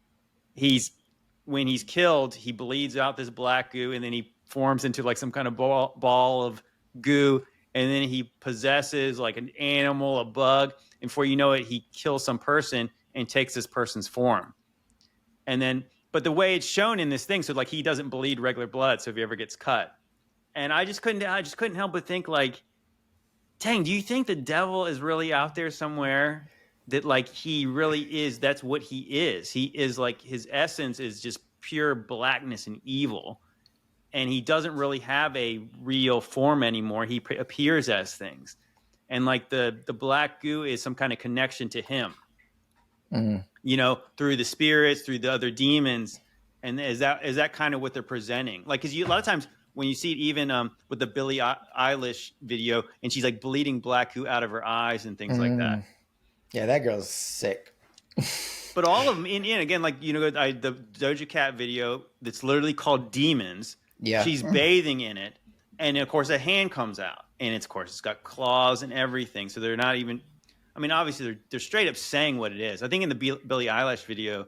When he's killed, he bleeds out this black goo, and then he forms into like some kind of ball of goo, and then he possesses like an animal, a bug, and before you know it, he kills some person and takes this person's form. And then, but the way it's shown in this thing, so like he doesn't bleed regular blood, so if he ever gets cut. And I just couldn't help but think like, dang, do you think the devil is really out there somewhere, that like he really is, that's what he is. He is like, his essence is just pure blackness and evil. And he doesn't really have a real form anymore. He appears as things. And like the black goo is some kind of connection to him, through the spirits, through the other demons. And is that kind of what they're presenting? Like, cause a lot of times when you see it, even with the Billie Eilish video, and she's like bleeding black goo out of her eyes and things like that. Yeah, that girl's sick. But all of them, and again, like, the Doja Cat video that's literally called Demons. Yeah. She's bathing in it. And of course a hand comes out, and it's got claws and everything. So they're not even, obviously they're straight up saying what it is. I think in the Billie Eilish video,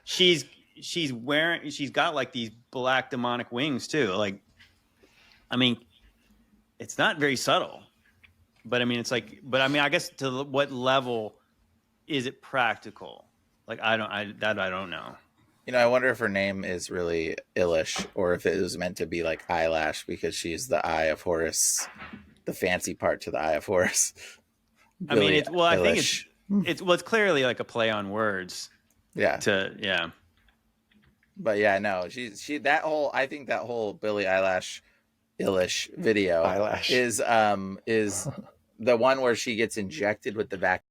she's got like these black demonic wings too. Like, it's not very subtle, but it's like, I guess to what level is it practical? Like, I don't know. I wonder if her name is really Eilish, or if it was meant to be like eyelash, because she's the eye of Horus, the fancy part to the eye of Horus. I think it's clearly like a play on words. Yeah. But yeah, no, I think that whole Billie Eilish video is the one where she gets injected with the vacuum.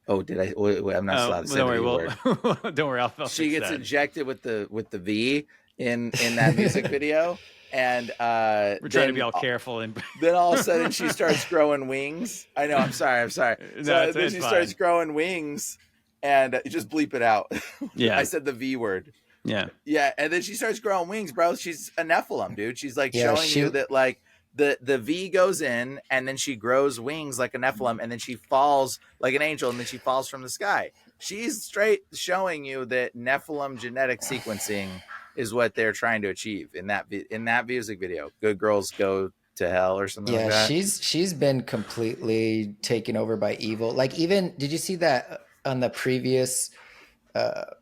Oh, did I? Wait, I'm not allowed to say don't the worry. V word. Don't worry. I'll She fix gets that. injected with the V in that music video, and We're trying to be all careful and then all of a sudden she starts growing wings. I know. I'm sorry. So No, then it's she fine. starts growing wings, and just bleep it out. Yeah. I said the V word. Yeah. Yeah, and then she starts growing wings, bro. She's a Nephilim, dude. She's like Yeah, showing you that like the V goes in, and then she grows wings like a Nephilim, and then she falls like an angel, and then she falls from the sky. She's straight showing you that Nephilim genetic sequencing is what they're trying to achieve in that music video. Good girls go to hell or something like that. she's been completely taken over by evil. Like, even did you see that on the previous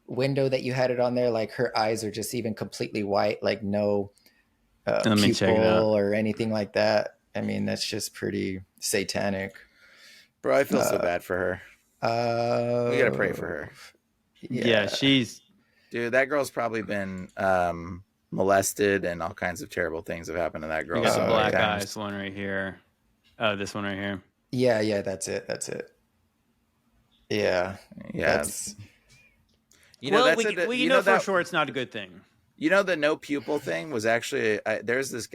window that you had it on there? Like, her eyes are just even completely white, like no Let me check it out. pupil or anything like that. I mean, that's just pretty satanic. Bro, I feel so bad for her. We gotta pray for her. Yeah, she's Dude, that girl's probably been molested, and all kinds of terrible things have happened to that girl. you got so the many black times. eyes one right here. Oh, this one right here. Yeah, that's it. Yeah. That's You know, we know for sure it's not a good thing. You know, the no pupil thing was actually there's this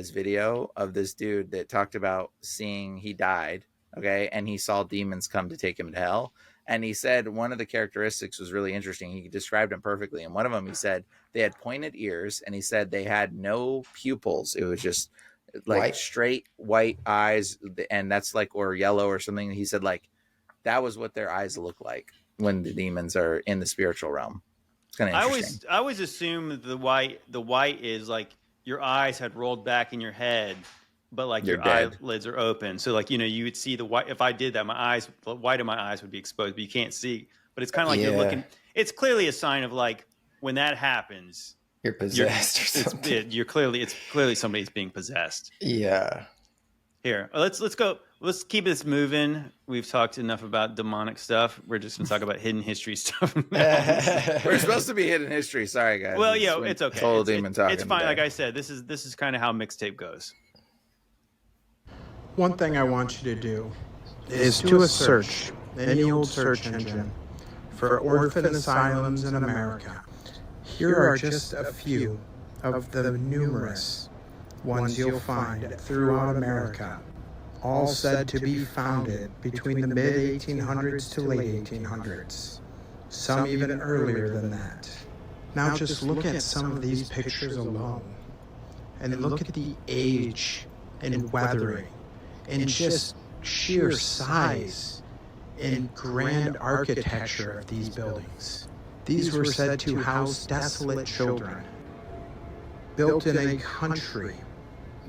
video of this dude that talked about seeing he died, okay, and he saw demons come to take him to hell. And he said one of the characteristics was really interesting. He described them perfectly. And one of them, he said they had pointed ears, and he said they had no pupils. It was just like White. straight white eyes, and that's like, or yellow or something. He said like that was what their eyes look like when the demons are in the spiritual realm. It's kind of interesting. I always assume the white is like your eyes had rolled back in your head, but like You're your dead. eyelids are open. So like, you would see the white. If I did that, the white of my eyes would be exposed, but you can't see. But it's kind of like you're looking. It's clearly a sign of like when that happens, you're possessed or something. It's clearly somebody's being possessed. Yeah. Here, let's go. Let's keep this moving. We've talked enough about demonic stuff. We're just going to talk about hidden history stuff now. We're supposed to be hidden history. Sorry, guys. Well, yeah, it's okay. Total demon talking. It's fine. today. Like I said, this is kind of how mixtape goes. One thing I want you to do is do a search, any old search engine, for orphan asylums in America. Here are just a few of the numerous ones you'll find throughout America, all said to be founded between the mid-1800s to late 1800s, some even earlier than that. Now just look at some of these pictures alone, and look at the age and weathering, and just sheer size and grand architecture of these buildings. These were said to house desolate children, built in a country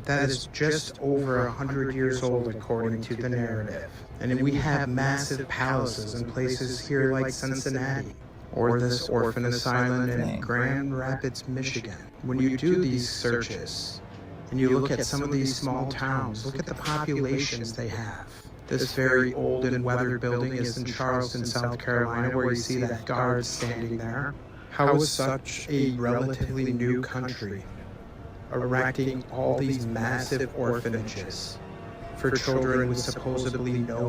that is just over 100 years old according to the narrative. And we have massive palaces in places here like Cincinnati, or this orphan asylum in Grand Rapids, Michigan. When you do these searches, and you look at some of these small towns, look at the populations they have. This very old and weathered building is in Charleston, South Carolina, where you see that guard standing there. How is such a relatively new country erecting all these massive orphanages for children with supposedly no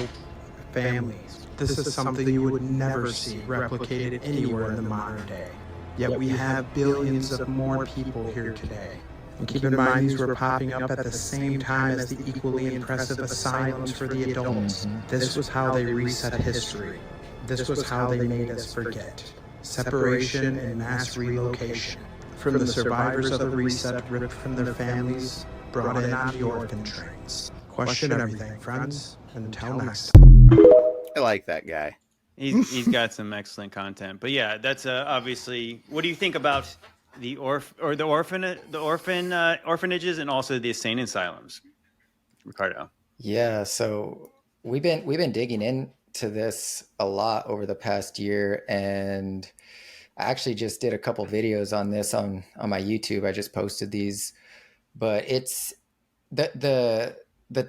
families? This is something you would never see replicated anywhere in the modern day. Yet we have billions of more people here today. And keep in mind, these were popping up at the same time as the equally impressive asylums for the adults. This was how they reset history. This was how they made us forget. Separation and mass relocation. From the survivors of the reset, ripped from their families, brought in on the orphan trains. Question everything, friends. Until next time. I like that guy. He's got some excellent content. But yeah, that's obviously. What do you think about the orphanages and also the insane asylums, Ricardo? Yeah, so we've been digging into this a lot over the past year, and I actually just did a couple videos on this on my YouTube. I just posted these, but it's the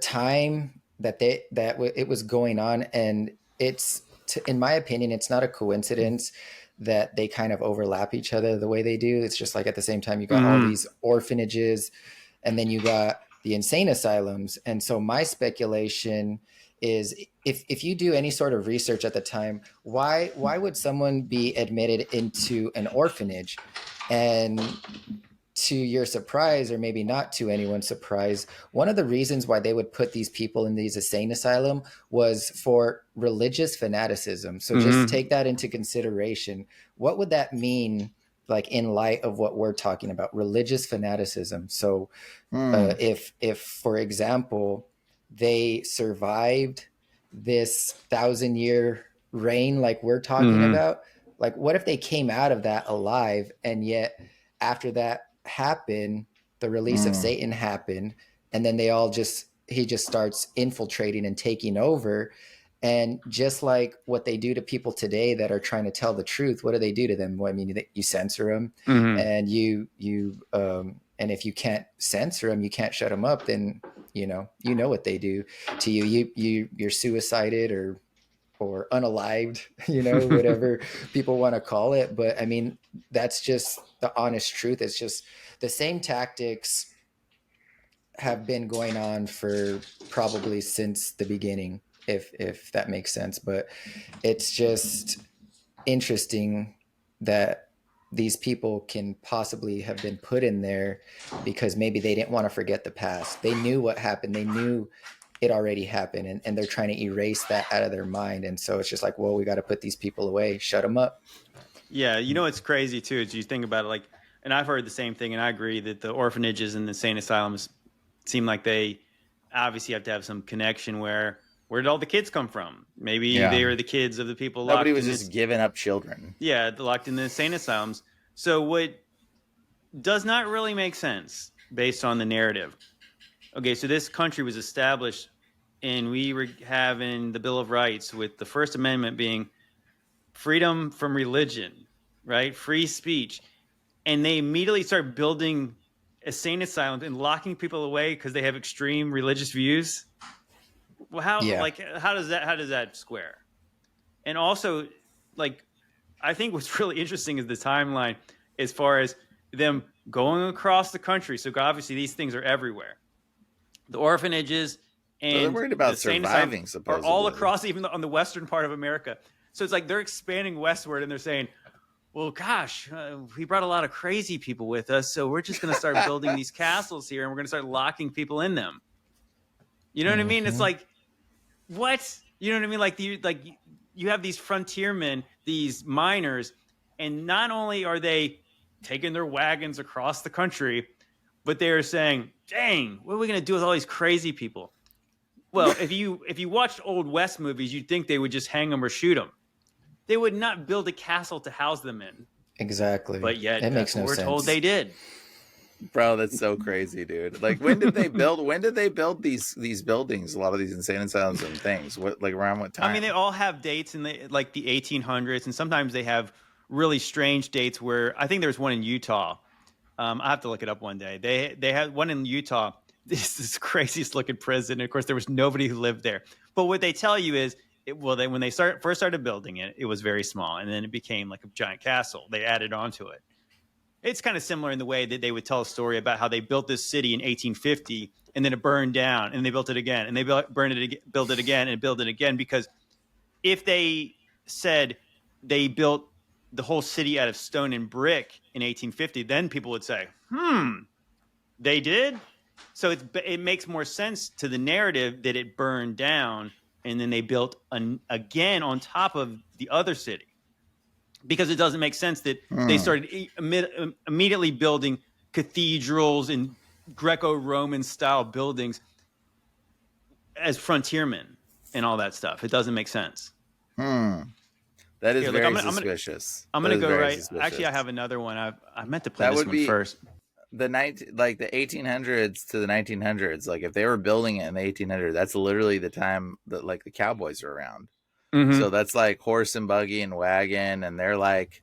time that it was going on, and it's in my opinion, it's not a coincidence that they kind of overlap each other the way they do. It's just like at the same time you got all these orphanages, and then you got the insane asylums. And so my speculation is, if you do any sort of research at the time, why would someone be admitted into an orphanage? And to your surprise, or maybe not to anyone's surprise, one of the reasons why they would put these people in these insane asylum was for religious fanaticism. So just take that into consideration. What would that mean, like in light of what we're talking about, religious fanaticism? So if for example, they survived this 1,000-year reign like we're talking about, like what if they came out of that alive, and yet after that happened, the release of Satan happened, and then he just starts infiltrating and taking over. And just like what they do to people today that are trying to tell the truth, what do they do to them? Well, I mean, you censor them, and and if you can't censor them, you can't shut them up, then you know what they do to you. You're suicided or unalived, whatever people want to call it. But I mean, that's just the honest truth. It's just the same tactics have been going on for probably since the beginning, if that makes sense. But it's just interesting that these people can possibly have been put in there because maybe they didn't want to forget the past. They knew what happened. They knew it already happened, and they're trying to erase that out of their mind. And so it's just like, well, we got to put these people away, shut them up. Yeah, it's crazy too, is you think about it, like, and I've heard the same thing, and I agree that the orphanages and the insane asylums seem like they obviously have to have some connection. Where did all the kids come from? Maybe they were the kids of the people locked. Nobody was just giving up children. Yeah, locked in the insane asylums. So what does not really make sense based on the narrative. Okay, so this country was established, and we were having the Bill of Rights with the First Amendment being freedom from religion, right? Free speech. And they immediately start building insane asylums and locking people away because they have extreme religious views. Well, how does that square? And also, like, I think what's really interesting is the timeline as far as them going across the country. So obviously these things are everywhere. The orphanages and they're worried about the insane surviving, asylums supposedly. are all across, even on the western part of America. So it's like they're expanding westward, and they're saying, well, gosh, we brought a lot of crazy people with us, so we're just going to start building these castles here, and we're going to start locking people in them. You know what I mean? It's like, what? You know what I mean? Like you have these frontiermen, these miners, and not only are they taking their wagons across the country, but they're saying, dang, what are we going to do with all these crazy people? Well, if you watched old West movies, you'd think they would just hang them or shoot them. They would not build a castle to house them in. Exactly. But yet, that makes no we're sense. told they did. Bro, that's so crazy, dude. Like, when did they build these buildings? A lot of these insane asylums and things. Around what time? I mean, they all have dates in the 1800s, and sometimes they have really strange dates. Where I think there's one in Utah. I have to look it up one day. They had one in Utah. This is the craziest looking prison. And of course, there was nobody who lived there. But what they tell you is, when they first started building it, it was very small, and then it became like a giant castle. They added onto it. It's kind of similar in the way that they would tell a story about how they built this city in 1850, and then it burned down, and they built it again, and they built it again, and built it again. Because if they said they built the whole city out of stone and brick in 1850, then people would say, they did? So it makes more sense to the narrative that it burned down, and then they built again on top of the other city. Because it doesn't make sense that they started immediately building cathedrals and Greco-Roman style buildings as frontiermen and all that stuff. It doesn't make sense. That is very suspicious. I'm going to go right. Suspicious. Actually, I have another one. I meant to play this one first. The 1800s to the 1900s. Like, if they were building it in the 1800s, that's literally the time that like the cowboys are around. So that's like horse and buggy and wagon, and they're like,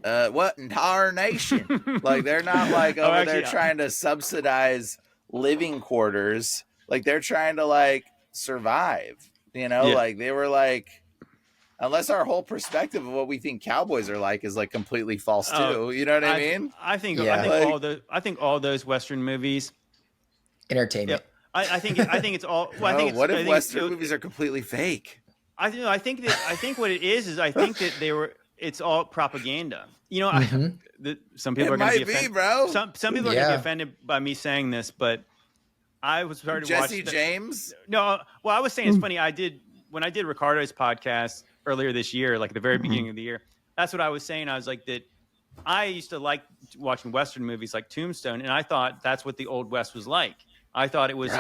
what in tarnation? Like, they're not like over there trying to subsidize living quarters. Like, they're trying to like survive, like they were like, unless our whole perspective of what we think cowboys are like is like completely false too. You know what I mean? I think all those Western movies Entertainment. Yeah, I think it's all. Well, I think it's, what I if think Western movies are completely fake? I think what it is I think that it's all propaganda. You know, some people It are going to be might be, offended. bro. Some people are going to be offended by me saying this, but I was started to watch Jesse James. No, well, I was saying it's funny. When I did Ricardo's podcast earlier this year, like at the very beginning of the year. That's what I was saying. I was like that. I used to like watching Western movies like Tombstone, and I thought that's what the Old West was like. I thought it was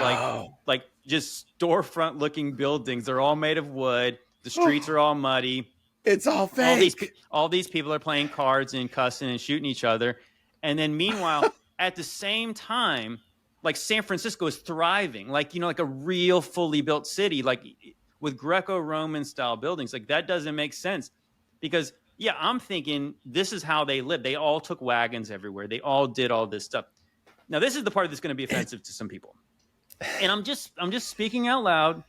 like just storefront looking buildings. They're all made of wood. The streets are all muddy. It's all fake. All these people are playing cards and cussing and shooting each other. And then meanwhile, at the same time, like San Francisco is thriving, like, you know, like a real fully built city, like with Greco-Roman style buildings. Like that doesn't make sense because yeah, I'm thinking this is how they lived. They all took wagons everywhere. They all did all this stuff. Now, this is the part that's going to be offensive to some people. And I'm just speaking out loud.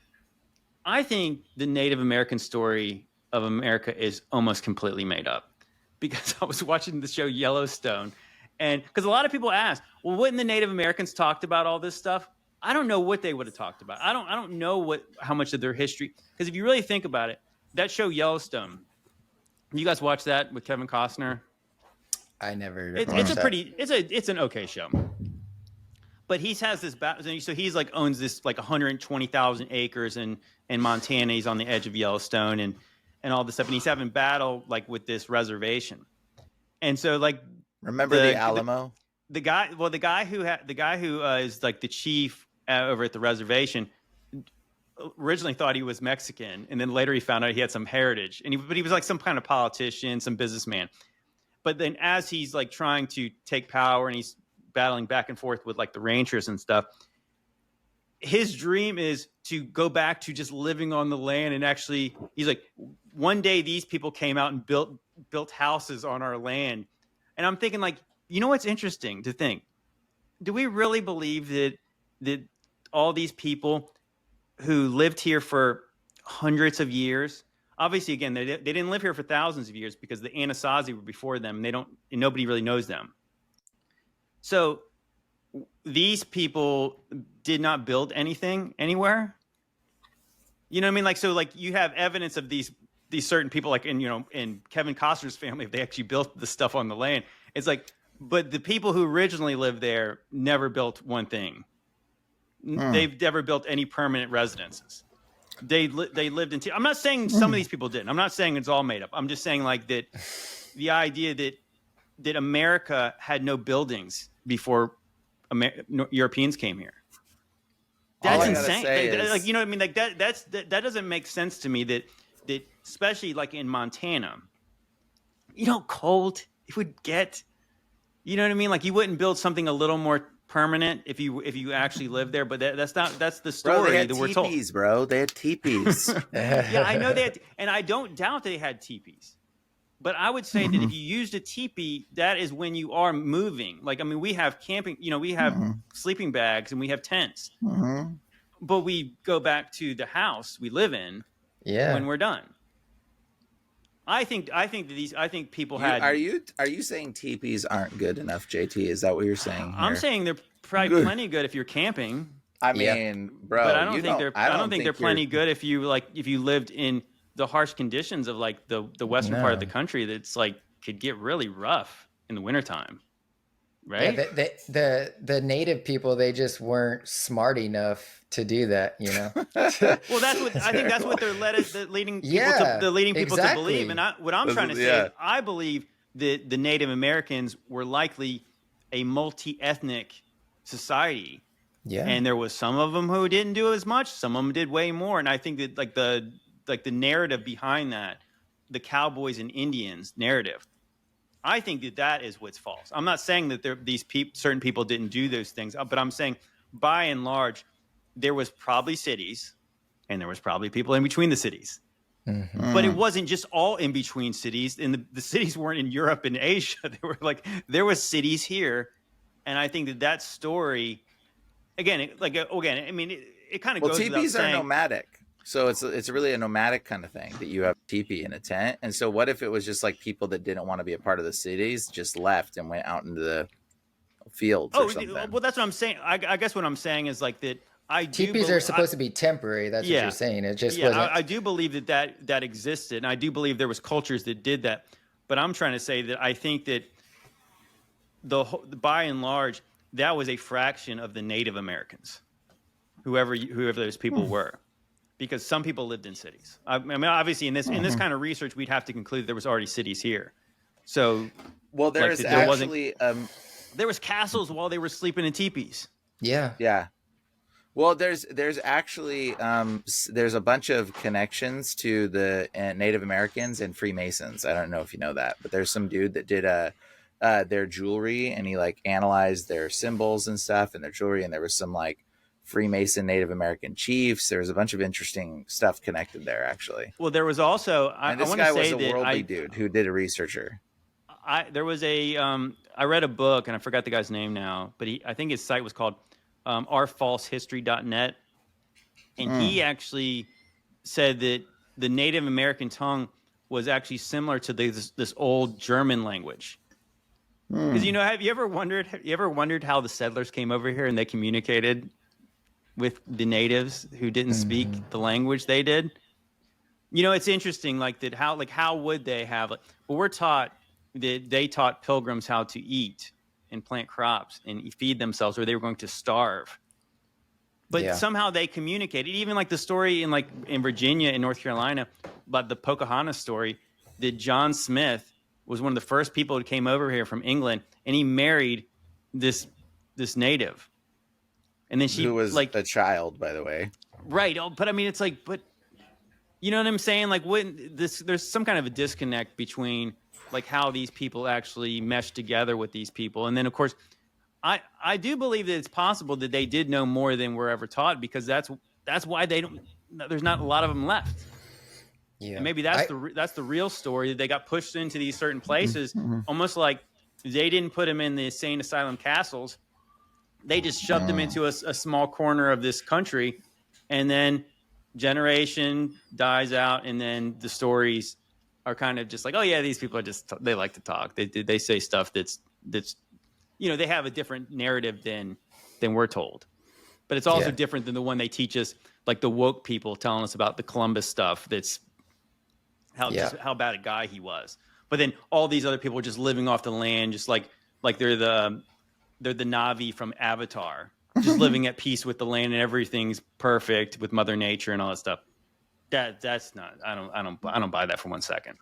I think the Native American story of America is almost completely made up because I was watching the show Yellowstone. And because a lot of people ask, well, wouldn't the Native Americans talked about all this stuff? I don't know what they would have talked about. I don't know how much of their history, because if you really think about it, that show Yellowstone, you guys watch that with Kevin Costner? I never. It's an okay show. But he has this, so he's like owns this like 120,000 acres in Montana. He's on the edge of Yellowstone and all this stuff, and he's having battle like with this reservation. And so like, remember the Alamo? The guy who is like the chief over at the reservation originally thought he was Mexican, and then later he found out he had some heritage, but he was like some kind of politician, some businessman. But then as he's like trying to take power and he's battling back and forth with like the Rangers and stuff, his dream is to go back to just living on the land. And actually, he's like, one day these people came out and built houses on our land. And I'm thinking, like, you know what's interesting to think? Do we really believe that all these people who lived here for hundreds of years, obviously, again, they didn't live here for thousands of years because the Anasazi were before them, and nobody really knows them. So these people did not build anything anywhere. You know what I mean? Like, so like you have evidence of these certain people, like in Kevin Costner's family, if they actually built the stuff on the land. It's like, but the people who originally lived there never built one thing. They've never built any permanent residences. They lived in. I'm not saying some of these people didn't. I'm not saying it's all made up. I'm just saying like that. The idea that America had no buildings before Europeans came here. That's insane. Like, you know what I mean? Like that doesn't make sense to me. That especially like in Montana, cold it would get. You know what I mean? Like you wouldn't build something a little more permanent if you actually live there, but that's the story. Bro, they had that we're told. Bro, they had teepees. Yeah, I know that, and I don't doubt they had teepees. But I would say that if you used a teepee, that is when you are moving. Like, I mean, we have camping, we have sleeping bags and we have tents, but we go back to the house we live in when we're done. I think people had. Are you saying teepees aren't good enough, JT? Is that what you're saying here? I'm saying they're probably plenty good if you're camping. I mean, bro, but I don't think they're plenty good if you lived in the harsh conditions of like the western part of the country. That's like could get really rough in the wintertime. Right? Yeah, the native people, they just weren't smart enough to do that, Well, I think that's what they're leading people to believe. And what I'm trying to say is I believe that the Native Americans were likely a multi-ethnic society. Yeah. And there was some of them who didn't do as much, some of them did way more. And I think that like the narrative behind that, the cowboys and Indians narrative, I think that is what's false. I'm not saying that certain people didn't do those things, but I'm saying by and large, there was probably cities and there was probably people in between the cities. But it wasn't just all in between cities, and the cities weren't in Europe and Asia. There was cities here. And I think that story, again, I mean, it kind of goes without saying. Well, teepees are nomadic. So it's really a nomadic kind of thing that you have a teepee in a tent. And so what if it was just like people that didn't want to be a part of the cities just left and went out into the fields or something. well, that's what I'm saying. I guess what I'm saying is like that. Teepees are supposed to be temporary. That's what you're saying. It just wasn't. I do believe that existed, and I do believe there was cultures that did that. But I'm trying to say that I think that by and large, that was a fraction of the Native Americans, whoever those people were, because some people lived in cities. I mean, obviously, in this kind of research, we'd have to conclude there was already cities here. So, well, there was castles while they were sleeping in teepees. Yeah. Well, there's actually there's a bunch of connections to the Native Americans and Freemasons. I don't know if you know that, but there's some dude that did their jewelry, and he like analyzed their symbols and stuff and their jewelry, and there was some like Freemason Native American chiefs. There was a bunch of interesting stuff connected there, actually. Well, there was also this guy was a worldly dude who did a researcher. There was I read a book, and I forgot the guy's name now, but I think his site was called ourfalsehistory.net, and he actually said that the Native American tongue was actually similar to this old German language. Because have you ever wondered how the settlers came over here and they communicated with the natives who didn't speak the language they did? It's interesting, like that. How would they have? Well, we're taught that they taught pilgrims how to eat and plant crops and feed themselves, or they were going to starve. But somehow they communicated. Even like the story in Virginia and North Carolina about the Pocahontas story, that John Smith was one of the first people who came over here from England, and he married this native. And then who was like a child, by the way. Right. But I mean, it's like, but you know what I'm saying? Like there's some kind of a disconnect between like how these people actually mesh together with these people. And then of course, I do believe that it's possible that they did know more than we're ever taught, because that's why there's not a lot of them left. Yeah. And maybe that's the real story, that they got pushed into these certain places, almost like they didn't put them in the insane asylum castles. They just shoved them into a small corner of this country, and then generation dies out, and then the stories are kind of just like, oh yeah, these people are they like to talk. They say stuff that's they have a different narrative than we're told. But it's also different than the one they teach us, like the woke people telling us about the Columbus stuff. That's how bad a guy he was. But then all these other people are just living off the land, just like they're the Na'vi from Avatar, just living at peace with the land, and everything's perfect with Mother Nature and all that stuff. That's not. I don't buy that for 1 second.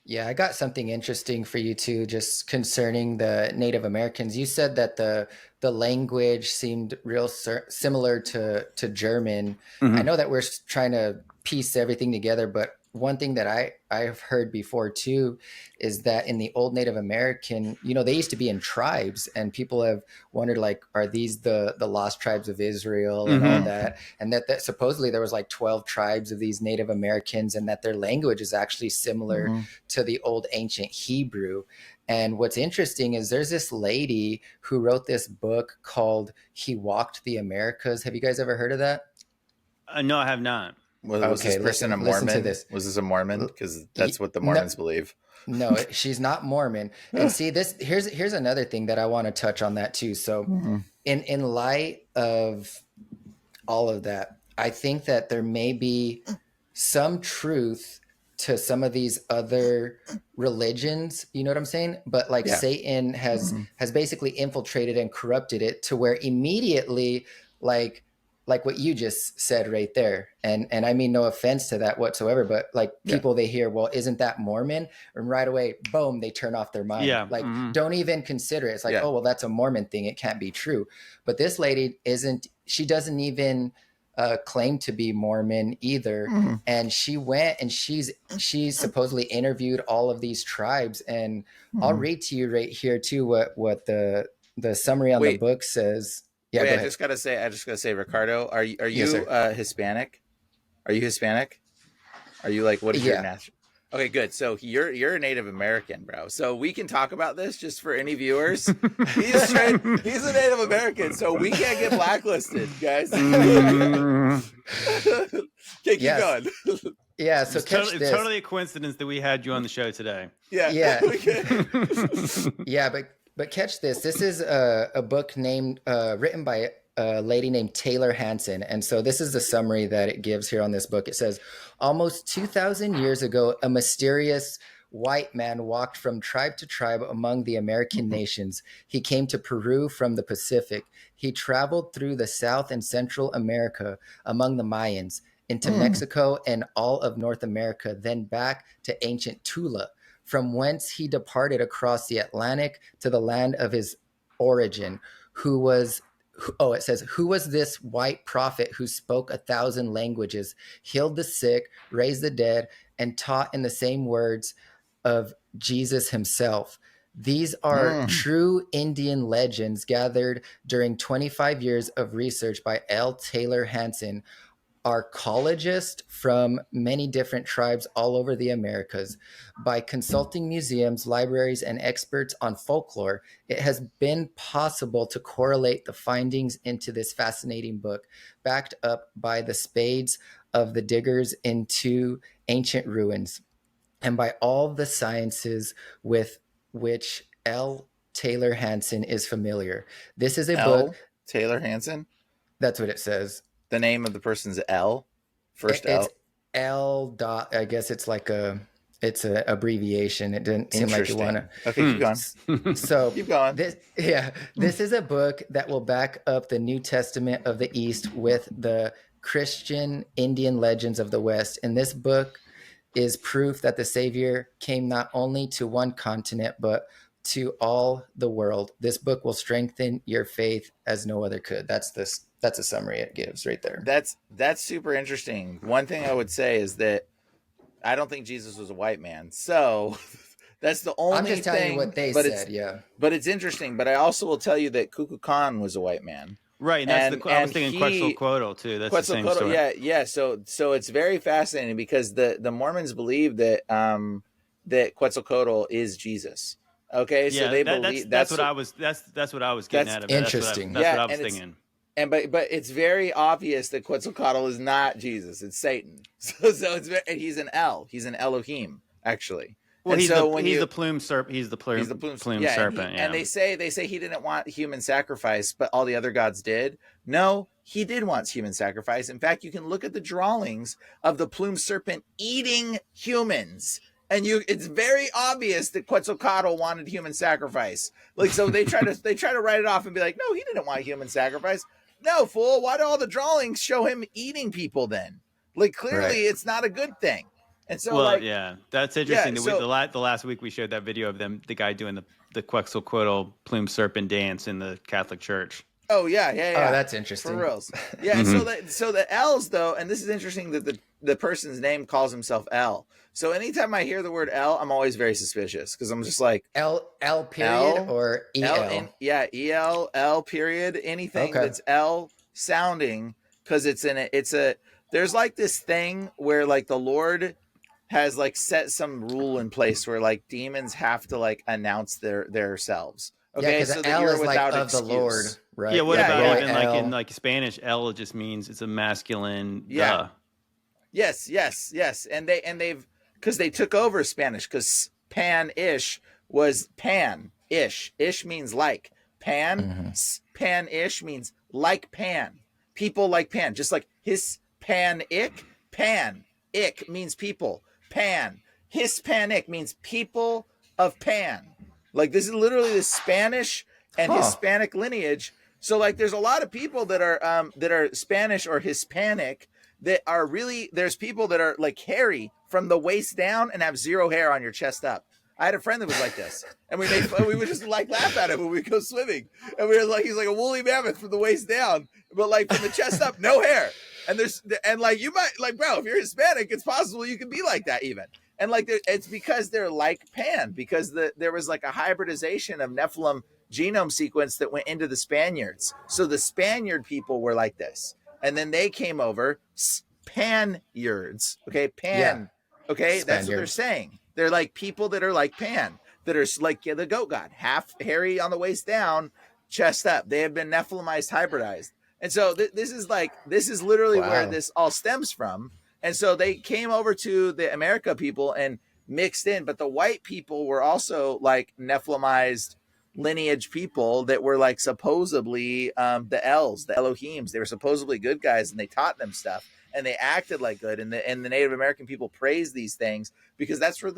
Yeah, I got something interesting for you too, just concerning the Native Americans. You said that the language seemed real similar to German. I know that we're trying to piece everything together, but one thing that I've heard before too is that in the old Native American, they used to be in tribes, and people have wondered, like, are these the lost tribes of Israel and all that? And that supposedly there was like 12 tribes of these Native Americans, and that their language is actually similar to the old ancient Hebrew. And what's interesting is there's this lady who wrote this book called He Walked the Americas. Have you guys ever heard of that? No, I have not. Was this person a Mormon? Listen to this. Was this a Mormon? Because that's what the Mormons believe. No, she's not Mormon. And see, here's another thing that I want to touch on that too. So in light of all of that, I think that there may be some truth to some of these other religions, you know what I'm saying? But like Satan has basically infiltrated and corrupted it to where immediately, like what you just said right there. And I mean, no offense to that whatsoever, but like people, they hear, well, isn't that Mormon? And right away, boom, they turn off their mind. Yeah. Like, don't even consider it. It's like, oh, well, that's a Mormon thing. It can't be true. But this lady she doesn't even claim to be Mormon either. And she went and she's supposedly interviewed all of these tribes. And I'll read to you right here too, what the summary on the book says. Yeah, I just gotta say, Ricardo, are you Hispanic? Are you Hispanic? Are you like, what is your national? Okay, good. So you're a Native American, bro. So we can talk about this just for any viewers. He's a Native American, so we can't get blacklisted, guys. Okay, keep going. Yeah, so it's totally a coincidence that we had you on the show today. Yeah. Yeah, But catch this. This is a book written by a lady named Taylor Hanson. And so this is the summary that it gives here on this book. It says, almost 2,000 years ago, a mysterious white man walked from tribe to tribe among the American nations. He came to Peru from the Pacific. He traveled through the South and Central America among the Mayans, into Mexico and all of North America, then back to ancient Tula, from whence he departed across the Atlantic to the land of his origin. It says, who was this white prophet who spoke 1,000 languages, healed the sick, raised the dead, and taught in the same words of Jesus himself? These are true Indian legends gathered during 25 years of research by L. Taylor Hanson, archaeologist from many different tribes all over the Americas. By consulting museums, libraries, and experts on folklore, it has been possible to correlate the findings into this fascinating book, backed up by the spades of the diggers into ancient ruins, and by all the sciences with which L. Taylor Hanson is familiar. This is a book. Taylor Hanson? That's what it says. The name of the person's L? First It's L? L dot. I guess it's like it's an abbreviation. It didn't seem like you want to. Okay, keep going. So keep going. This is a book that will back up the New Testament of the East with the Christian Indian legends of the West. And this book is proof that the Savior came not only to one continent, but to all the world. This book will strengthen your faith as no other could. That's a summary it gives right there. That's super interesting. One thing I would say is that I don't think Jesus was a white man. So that's the only thing. I'm just telling you what they said, yeah. But it's interesting. But I also will tell you that Kukulkan Khan was a white man. Right, and that's I was thinking Quetzalcoatl too. That's the same story. Yeah. So it's very fascinating because the Mormons believe that that Quetzalcoatl is Jesus. Okay, so they believe that's what I was getting out of it. Interesting. That's what I was thinking. And but it's very obvious that Quetzalcoatl is not Jesus; it's Satan. So and he's an El. He's an Elohim, actually. Well, he's the plume serpent. He's the plume serpent. And they say he didn't want human sacrifice, but all the other gods did. No, he did want human sacrifice. In fact, you can look at the drawings of the plume serpent eating humans. And it's very obvious that Quetzalcoatl wanted human sacrifice. Like, so they try to write it off and be like, no, he didn't want human sacrifice. No, fool. Why do all the drawings show him eating people then? Like, clearly it's not a good thing. And so, that's interesting. The last week we showed that video of the guy doing the Quetzalcoatl plume serpent dance in the Catholic Church. Oh yeah. Oh, that's interesting. For reals. Yeah. And so the L's though, and this is interesting that the person's name calls himself L. So anytime I hear the word L, I'm always very suspicious because I'm just like L period or EL. EL, L period, anything that's L sounding, because there's like this thing where like the Lord has like set some rule in place where like demons have to like announce their selves. Okay, so that L you're is without like excuse. of the Lord, right? Yeah, what about even like in like Spanish, L just means it's a masculine. Yeah. Yes. And they've because they took over Spanish because Pan-ish was Pan-ish. Ish means like. Pan-ish means like Pan. People like Pan. Just like Hispanic, Pan-ic means people. Pan. Hispanic means people of Pan. Like this is literally the Spanish and Hispanic lineage. So like there's a lot of people that are Spanish or Hispanic that are really, there's people that are like hairy from the waist down and have zero hair on your chest up. I had a friend that was like this, and we would just like laugh at him when we go swimming, and we were like, he's like a woolly mammoth from the waist down, but like from the chest up, no hair. And like you might like, bro, if you're Hispanic, it's possible you can be like that even. And like it's because they're like Pan, because there was like a hybridization of Nephilim genome sequence that went into the Spaniards. So the Spaniard people were like this, and then they came over Spaniards. Okay, Pan. Yeah. Okay, Spaniard. That's what they're saying. They're like people that are like Pan, that are like the goat god, half hairy on the waist down, chest up. They have been Nephilimized, hybridized. And so this is literally where this all stems from. And so they came over to the America people and mixed in, but the white people were also like Nephilimized lineage people that were like supposedly the Els, the Elohims. They were supposedly good guys, and they taught them stuff, and they acted like good. And the Native American people praised these things because that's where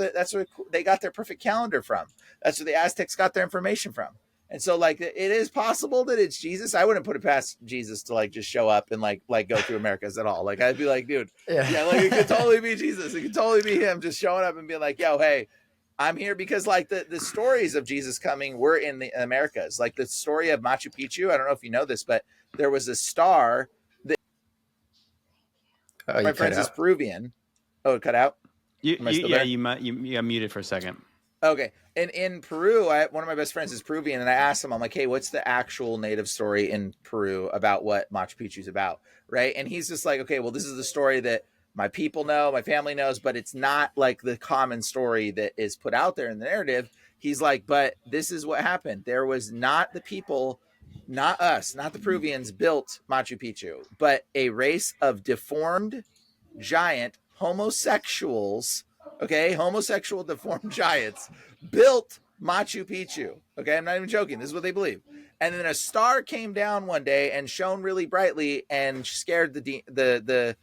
they got their perfect calendar from. That's where the Aztecs got their information from. And so, like, it is possible that it's Jesus. I wouldn't put it past Jesus to like just show up and like go through Americas at all. Like, I'd be like, dude, yeah, like it could totally be Jesus. It could totally be him just showing up and being like, yo, hey, I'm here because like the stories of Jesus coming were in the Americas. Like the story of Machu Picchu. I don't know if you know this, but there was a star that my friend is Peruvian. Oh, it cut out. You got muted for a second. Okay. And in Peru, one of my best friends is Peruvian, and I asked him, I'm like, hey, what's the actual native story in Peru about what Machu Picchu is about? Right. And he's just like, okay, well, this is the story that my people know, my family knows, but it's not like the common story that is put out there in the narrative. He's like, but this is what happened. There was not the people, not us, not the Peruvians built Machu Picchu, but a race of deformed giant homosexuals. Okay, homosexual deformed giants built Machu Picchu. Okay, I'm not even joking. This is what they believe. And then a star came down one day and shone really brightly and scared the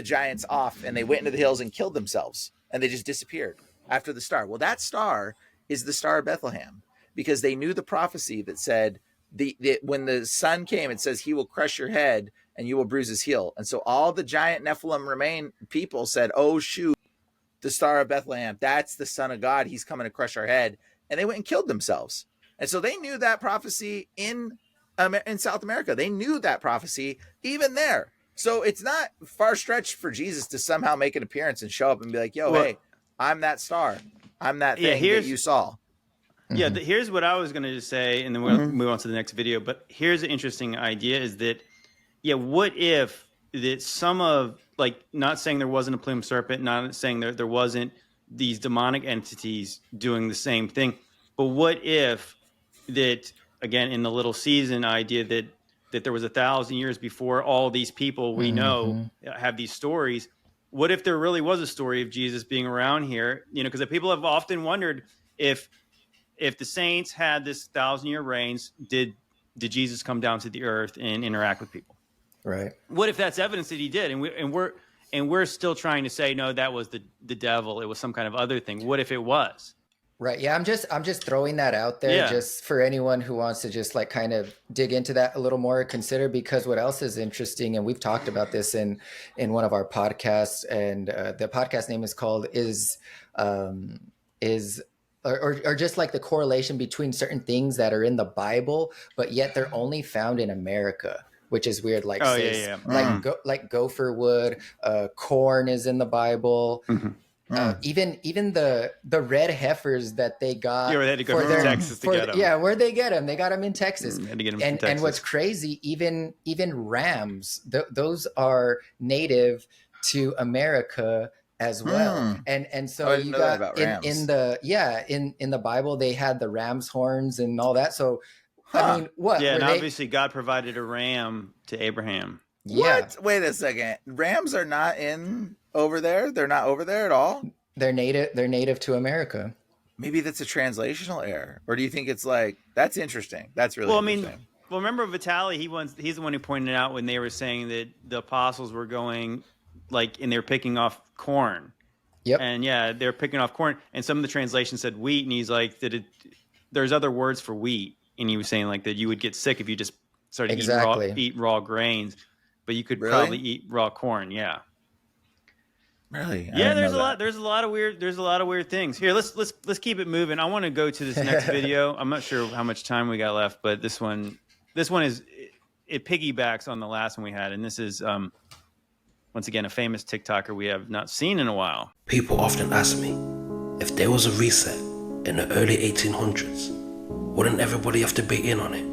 giants off, and they went into the hills and killed themselves, and they just disappeared after the star. Well, that star is the Star of Bethlehem, because they knew the prophecy that said when the sun came, it says he will crush your head and you will bruise his heel. And so all the giant Nephilim people said, oh shoot, the Star of Bethlehem, that's the Son of God. He's coming to crush our head. And they went and killed themselves. And so they knew that prophecy in South America. They knew that prophecy even there. So it's not far stretched for Jesus to somehow make an appearance and show up and be like, yo, hey, I'm that star. I'm that thing that you saw. Yeah, here's what I was going to say, and then we'll move on to the next video. But here's an interesting idea is that, what if that some of, like, not saying there wasn't a plumed serpent, not saying there wasn't these demonic entities doing the same thing, but what if that, again, in the little season idea that there was 1,000 years before all these people we know have these stories, what if there really was a story of Jesus being around here? Because people have often wondered if the saints had this 1,000-year reigns, did Jesus come down to the earth and interact with people? Right. What if that's evidence that he did, and we're still trying to say no, that was the devil, it was some kind of other thing? What if it was? Right. Yeah, I'm just throwing that out there just for anyone who wants to just like kind of dig into that a little more, consider, because what else is interesting, and we've talked about this in one of our podcasts, and the podcast name is called or just like the correlation between certain things that are in the Bible, but yet they're only found in America, which is weird. Like, like gopher wood, corn is in the Bible. Even the red heifers that they got. Yeah, they had to go to Texas to get them. Yeah, where'd they get them? They got them in Texas. Had to get them in Texas. And what's crazy, even rams, those are native to America as well. And so you got in the Bible, they had the ram's horns and all that. So I mean, what? Yeah, and obviously God provided a ram to Abraham. Yeah. What? Wait a second. Rams are not in over there? They're not over there at all? They're native to America. Maybe that's a translational error. Or do you think it's like, that's interesting. That's really interesting. Well, remember Vitaly, he's the one who pointed out when they were saying that the apostles were going and they were picking off corn. Yep. And they're picking off corn. And some of the translations said wheat. And he's like, there's other words for wheat. And he was saying like that you would get sick if you just started eat raw grains, but you could probably eat raw corn. Yeah. Really? Yeah, there's a lot of weird things. Here, let's keep it moving. I want to go to this next video. I'm not sure how much time we got left, but this one it piggybacks on the last one we had, and this is once again a famous TikToker we have not seen in a while. People often ask me if there was a reset in the early 1800s, wouldn't everybody have to be in on it?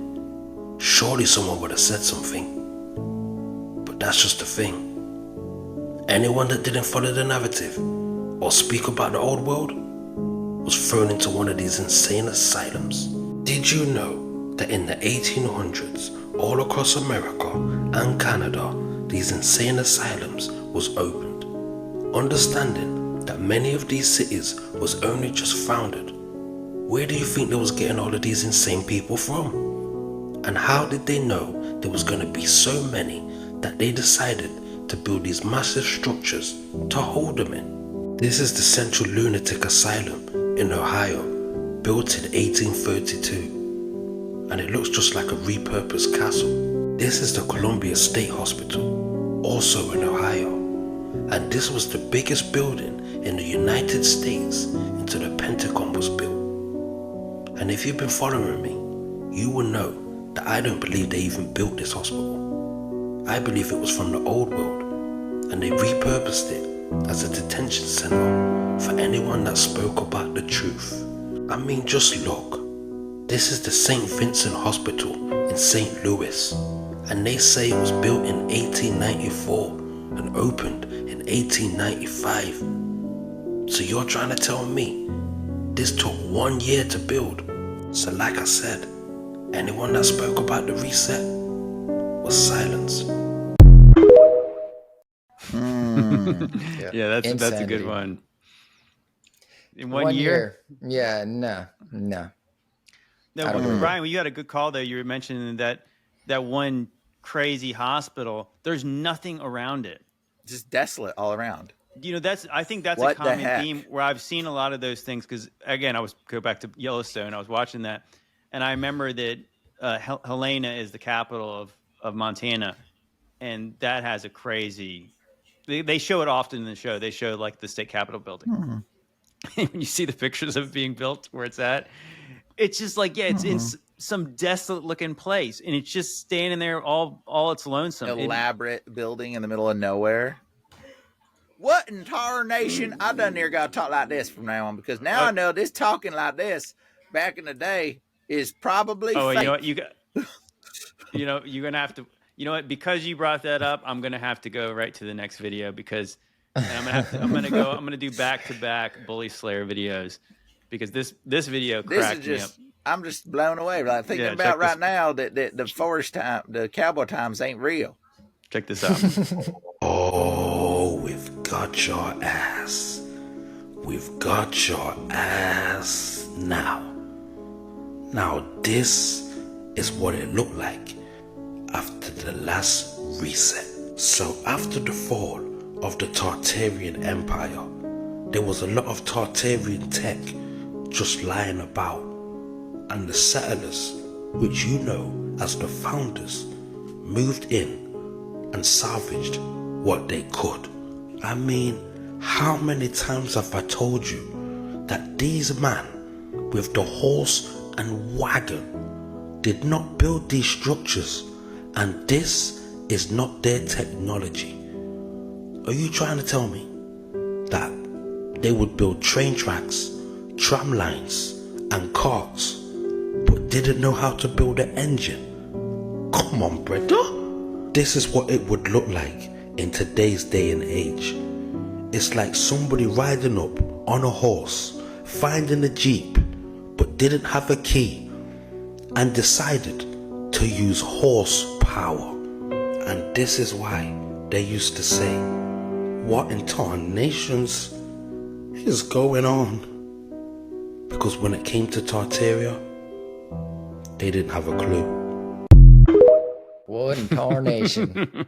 Surely someone would have said something. But that's just the thing. Anyone that didn't follow the narrative or speak about the old world was thrown into one of these insane asylums. Did you know that in the 1800s, all across America and Canada, these insane asylums was opened? Understanding that many of these cities was only just founded, Where do you think they was getting all of these insane people from? And how did they know there was going to be so many that they decided to build these massive structures to hold them in? This is the Central Lunatic Asylum in Ohio, built in 1832, and it looks just like a repurposed castle. This is the Columbia State Hospital, also in Ohio, and this was the biggest building in the United States until the Pentagon was built. And if you've been following me, you will know that I don't believe they even built this hospital. I believe it was from the old world, and they repurposed it as a detention center for anyone that spoke about the truth. I mean, just look. This is the St. Vincent Hospital in St. Louis, and they say it was built in 1894 and opened in 1895. So you're trying to tell me this took 1 year to build? So like I said, anyone that spoke about the reset was silenced. Yeah, that's a good one. In 1 year? Yeah, no. No, Bryan, you had a good call there. You were mentioning that one crazy hospital, there's nothing around it. Just desolate all around. You know, I think that's What a common the heck? theme where I've seen a lot of those things. Because again, go back to Yellowstone. I was watching that, and I remember that Helena is the capital of Montana, and that has a crazy. They show it often in the show. They show like the state capitol building. When you see the pictures of it being built where it's at, it's just like it's in some desolate looking place, and it's just standing there all its lonesome. Elaborate building in the middle of nowhere. What in tarnation? I done near got to talk like this from now on, because now I know this talking like this back in the day is probably fake. You know what? You're gonna have to. You know what? Because you brought that up, I'm gonna have to go right to the next video because I'm gonna do back-to-back Bully Slayer videos because this video cracked me up. I'm just blown away. Like thinking about right now that the forest time, the cowboy times ain't real. Check this out. Oh, we've got your ass. We've got your ass now. Now this is what it looked like after the last reset. So after the fall of the Tartarian Empire, there was a lot of Tartarian tech just lying about, and the settlers, which you know as the founders, moved in and salvaged what they could. I mean, how many times have I told you that these men with the horse and wagon did not build these structures, and this is not their technology? Are you trying to tell me that they would build train tracks, tram lines, and carts, but didn't know how to build an engine? Come on, brother. This is what it would look like in today's day and age. It's like somebody riding up on a horse, finding a jeep, but didn't have a key, and decided to use horsepower. And this is why they used to say, what in tarnations is going on? Because when it came to Tartaria, they didn't have a clue. What in tarnation?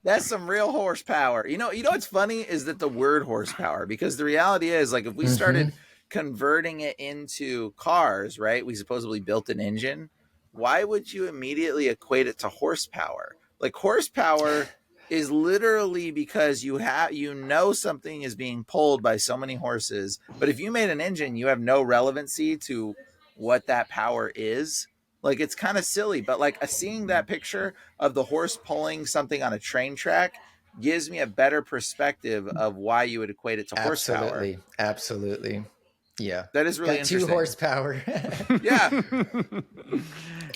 That's some real horsepower. You know what's funny is that the word horsepower, because the reality is, like, if we started converting it into cars, right? We supposedly built an engine. Why would you immediately equate it to horsepower? Like, horsepower is literally because you know something is being pulled by so many horses. But if you made an engine, you have no relevancy to what that power is. Like, it's kind of silly, but like seeing that picture of the horse pulling something on a train track gives me a better perspective of why you would equate it to horsepower. Absolutely. Yeah. That is really interesting. 2 horsepower. Yeah.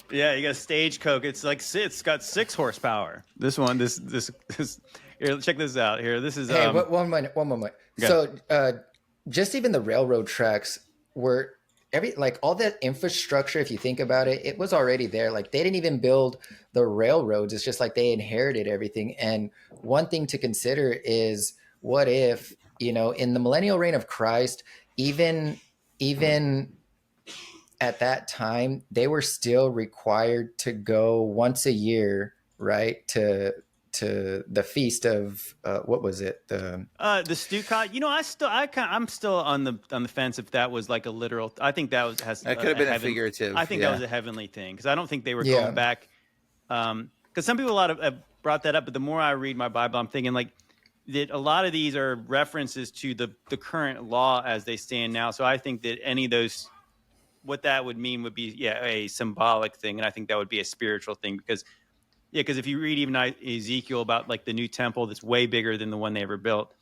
Yeah, you got Stagecoach. It's got 6 horsepower. This one, this here, check this out. Here, this is Hey, one moment. Okay. So just even the railroad tracks were all that infrastructure, if you think about it, it was already there. Like, they didn't even build the railroads. It's just like they inherited everything. And one thing to consider is, what if, in the millennial reign of Christ, even at that time, they were still required to go once a year, right, to the feast of what was it? The Stukat. You know, I'm still on the fence if that was like a literal. I think that that could have been a figurative. I think that was a heavenly thing, because I don't think they were going back. Because some people have brought that up, but the more I read my Bible, I'm thinking like that a lot of these are references to the current law as they stand now. So I think that any of those, what that would mean would be a symbolic thing, and I think that would be a spiritual thing, because if you read even Ezekiel about like the new temple that's way bigger than the one they ever built,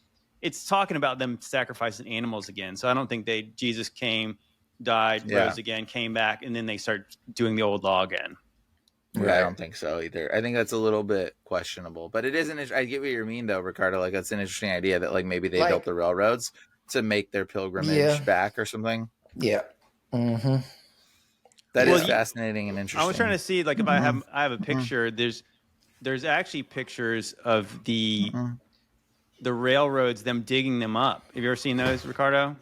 it's talking about them sacrificing animals again. So I don't think Jesus came, died, rose again, came back, and then they start doing the old law again. Right. I don't think so either. I think that's a little bit questionable, but it is I get what you mean though, Ricardo. Like that's an interesting idea that like maybe they built the railroads to make their pilgrimage back or something. Yeah. Mm-hmm. That is fascinating and interesting. I was trying to see like if I have a picture. There's actually pictures of the railroads, them digging them up. Have you ever seen those, Ricardo?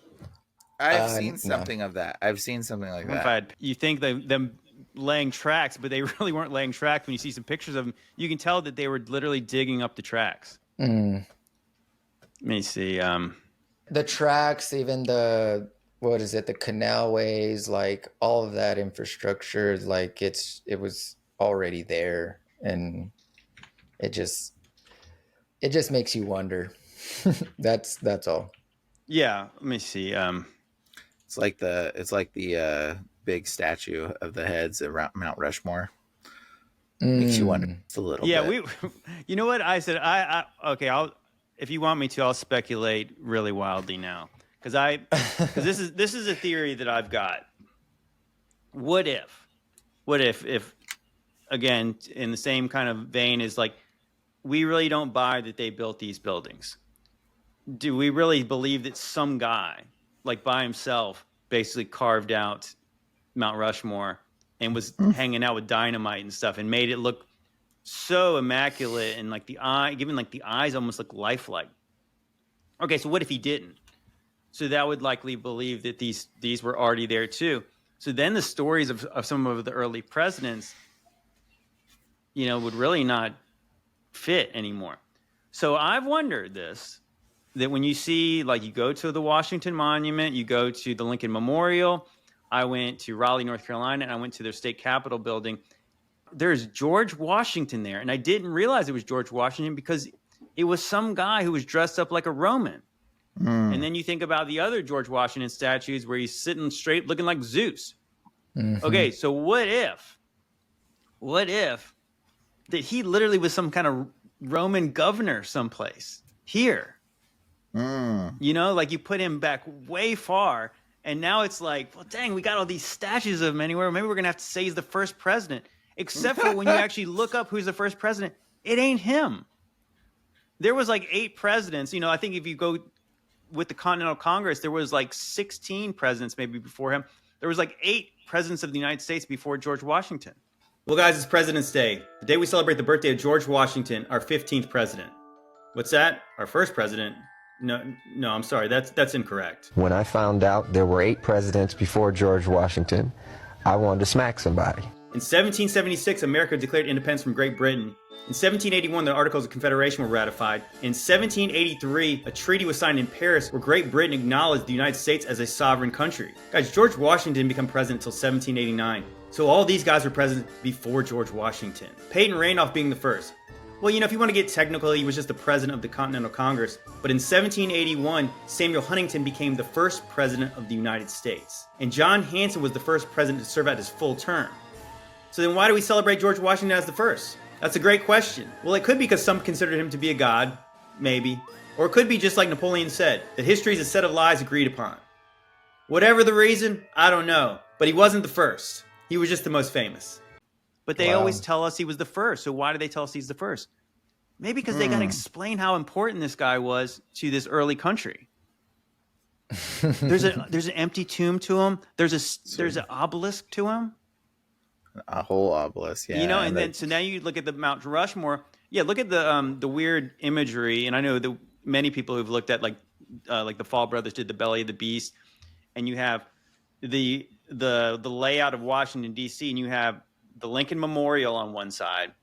I've seen something of that. I've seen something like that. You think them laying tracks, but they really weren't laying tracks. When you see some pictures of them, you can tell that they were literally digging up the tracks. Let me see. The tracks, even the canalways, like all of that infrastructure, like it was already there, and it just makes you wonder. That's all. Yeah, let me see. It's like the big statue of the heads around Mount Rushmore. Makes you wonder just a little bit. Yeah, you know what I said? Okay, if you want me to, I'll speculate really wildly now. Because this is a theory that I've got. What if again, in the same kind of vein as like, we really don't buy that they built these buildings. Do we really believe that some guy, like by himself, basically carved out Mount Rushmore and was hanging out with dynamite and stuff and made it look so immaculate, and like the eyes almost look lifelike? Okay, so what if he didn't? So that would likely believe that these were already there too. So then the stories of some of the early presidents, would really not fit anymore. So I've wondered that when you see, like, you go to the Washington Monument, you go to the Lincoln Memorial. I went to Raleigh, North Carolina, and I went to their state capitol building. There's George Washington there, and I didn't realize it was George Washington because it was some guy who was dressed up like a Roman. And then you think about the other George Washington statues where he's sitting straight looking like Zeus. Okay, so what if that he literally was some kind of Roman governor someplace here? Like you put him back way far, and now it's like, well, dang, we got all these statues of him anywhere. Maybe we're going to have to say he's the first president. Except for when you actually look up who's the first president, it ain't him. There was like 8 presidents. I think if you go with the Continental Congress, there was like 16 presidents maybe before him. There was like 8 presidents of the United States before George Washington. Well, guys, it's President's Day. The day we celebrate the birthday of George Washington, our 15th president. What's that? Our first president? No, I'm sorry. That's incorrect. When I found out there were 8 presidents before George Washington, I wanted to smack somebody. In 1776, America declared independence from Great Britain. In 1781, the Articles of Confederation were ratified. In 1783, a treaty was signed in Paris where Great Britain acknowledged the United States as a sovereign country. Guys, George Washington didn't become president until 1789. So all these guys were president before George Washington. Peyton Randolph being the first. Well, if you want to get technical, he was just the president of the Continental Congress. But in 1781, Samuel Huntington became the first president of the United States. And John Hanson was the first president to serve out his full term. So then why do we celebrate George Washington as the first? That's a great question. Well, it could be because some considered him to be a god, maybe. Or it could be just like Napoleon said, that history is a set of lies agreed upon. Whatever the reason, I don't know. But he wasn't the first. He was just the most famous. But they always tell us he was the first. So why do they tell us he's the first? Maybe because they got to explain how important this guy was to this early country. There's an empty tomb to him. There's an obelisk to him. A whole obelisk, yeah. And then so now you look at the Mount Rushmore. Yeah, look at the weird imagery, and I know many people who've looked at like the Fall Brothers did the Belly of the Beast, and you have the layout of Washington D.C. and you have the Lincoln Memorial on one side,